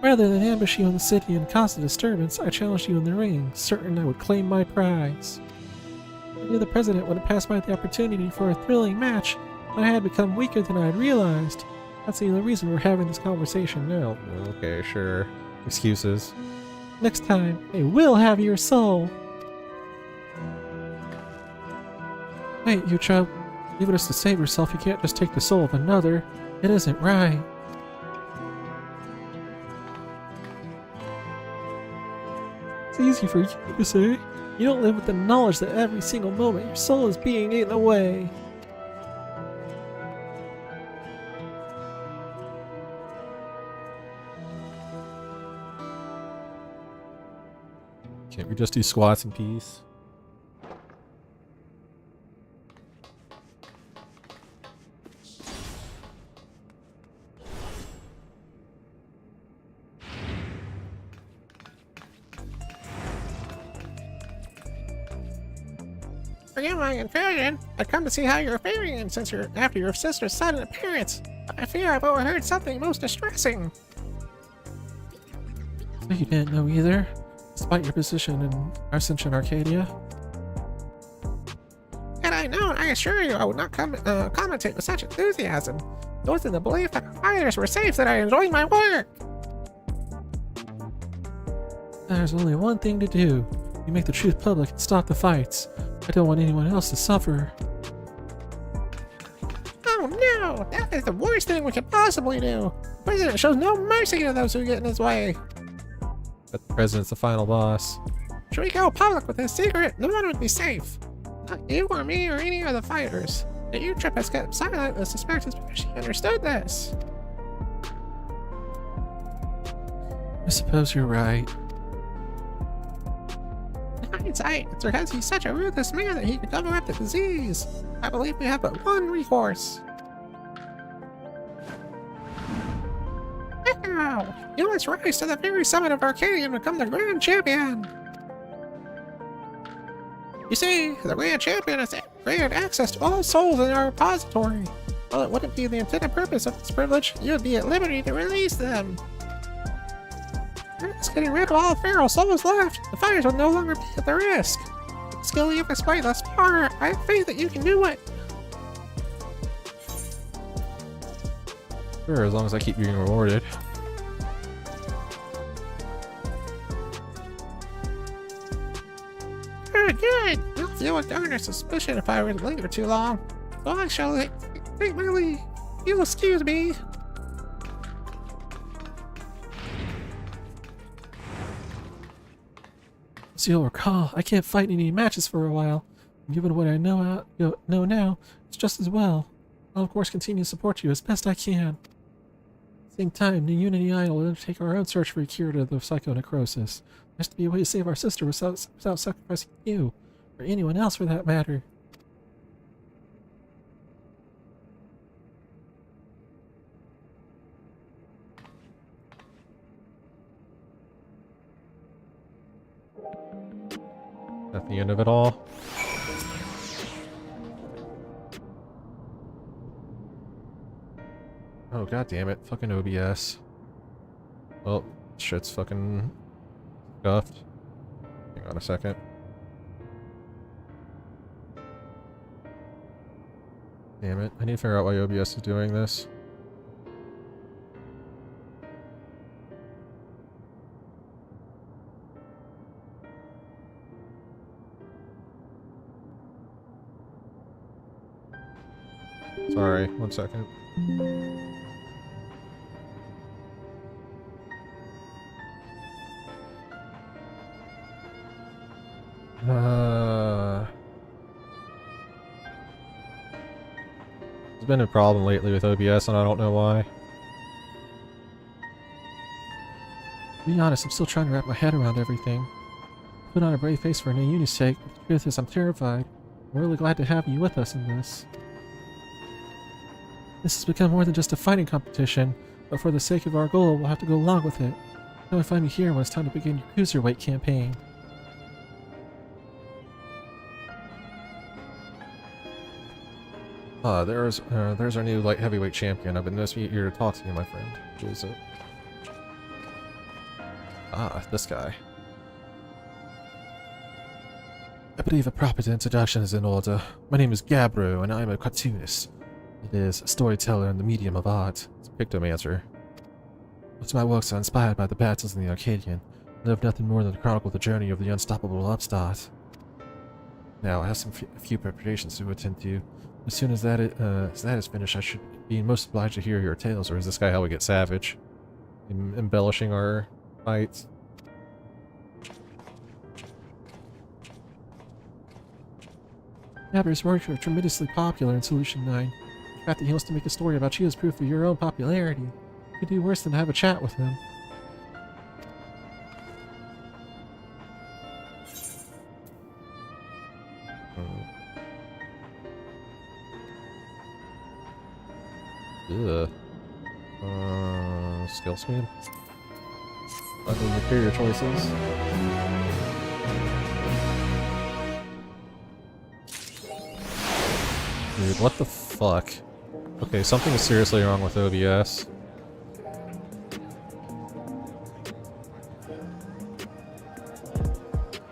Rather than ambush you in the city and cause a disturbance, I challenged you in the ring, certain I would claim my prize. I knew the president would have passed by the opportunity for a thrilling match, but I had become weaker than I had realized. That's the only reason we're having this conversation now. Okay, sure. Excuses. Next time, I will have your soul! Wait, you child. Leave us to save yourself. You can't just take the soul of another. It isn't right. It's easy for you to say. You don't live with the knowledge that every single moment your soul is being eaten away. Can't we just do squats in peace? Forgive my intrusion. I've come to see how you're faring since after your sister's sudden appearance. I fear I've overheard something most distressing. So you didn't know either, despite your position in Ascension Arcadia? Had I known, I assure you I would not commentate with such enthusiasm. It was in the belief that our fighters were safe that I enjoyed my work. There's only one thing to do. You make the truth public and stop the fights. I don't want anyone else to suffer. Oh no! That is the worst thing we could possibly do! The president shows no mercy to those who get in his way! But the president's the final boss. Should we go public with this secret? No one would be safe. Not you or me or any of the fighters. The U-Trip has kept silent and suspects it's because she understood this. I suppose you're right. In hindsight, it's because he's such a ruthless man that he could cover up the disease. I believe we have but one recourse. Now, you must rise to the very summit of Arcadion and become the Grand Champion. You see, the Grand Champion has granted access to all souls in our repository. While it wouldn't be the intended purpose of this privilege, you would be at liberty to release them. It's getting rid of all feral souls left. The fires will no longer be at the risk. The skill you've displayed thus far, I have faith that you can do it. Sure, as long as I keep being rewarded. Good, good. You'll feel a garner suspicion if I were to linger too long. So I shall take my leave. You'll excuse me. As you'll recall, I can't fight in any matches for a while. And given what I know now, it's just as well. I'll of course continue to support you as best I can. At the same time, the Unity and I will undertake our own search for a cure to the psychonecrosis. There has to be a way to save our sister without sacrificing you, or anyone else for that matter. At the end of it all. Oh god damn it, fucking OBS. Well, shit's fucking scuffed. Hang on a second. Damn it, I need to figure out why OBS is doing this. Sorry, 1 second. There's been a problem lately with OBS and I don't know why. To be honest, I'm still trying to wrap my head around everything. Put on a brave face for Nayuni's sake, but the truth is I'm terrified. I'm really glad to have you with us in this. This has become more than just a fighting competition, but for the sake of our goal, we'll have to go along with it. You'll find me here when it's time to begin your cruiserweight campaign. There's our new light heavyweight champion. I've been nice to meet you to talk to you, my friend. Who is it? Ah, this guy. I believe a proper introduction is in order. My name is Gabbro, and I'm a cartoonist. It is a storyteller in the medium of art. It's Pictomancer. Most of my works are inspired by the battles in the Arcadion, and I have nothing more than to chronicle the journey of the unstoppable upstart. Now, I have a few preparations to attend to. As soon as that is finished, I should be most obliged to hear your tales. Or is this guy how we get savage? Embellishing our fights? Gabber's works are tremendously popular in Solution 9. The fact that he wants to make a story about you is proof of your own popularity. You could do worse than have a chat with him. Ugh. Skill speed? Let me hear your choices. Dude, what the fuck? Okay, something is seriously wrong with OBS.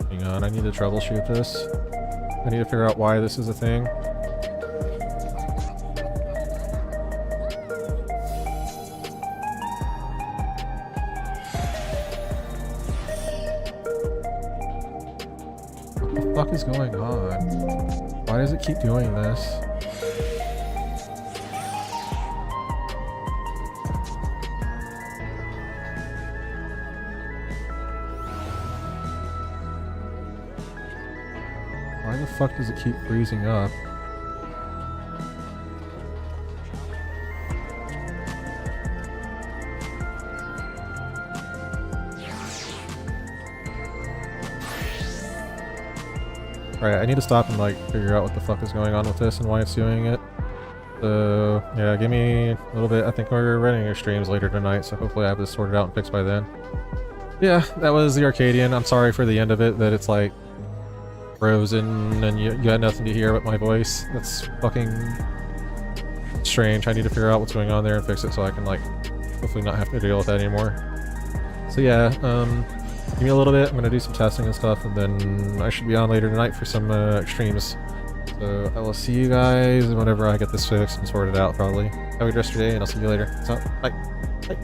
Hang on, I need to troubleshoot this. I need to figure out why this is a thing. What the fuck is going on? Why does it keep doing this? Why the fuck does it keep freezing up? Alright, I need to stop and like figure out what the fuck is going on with this and why it's doing it. So yeah, give me a little bit. I think we're running our streams later tonight, so hopefully I have this sorted out and fixed by then. Yeah, that was the Arcadion. I'm sorry for the end of it, that it's like frozen and you got nothing to hear but my voice. That's fucking strange. I need to figure out what's going on there and fix it so I can like hopefully not have to deal with that anymore. So yeah, give me a little bit. I'm gonna do some testing and stuff, and then I should be on later tonight for some extremes. So I will see you guys whenever I get this fixed and sorted out, probably. Have a good rest of your day, and I'll see you later. So, bye.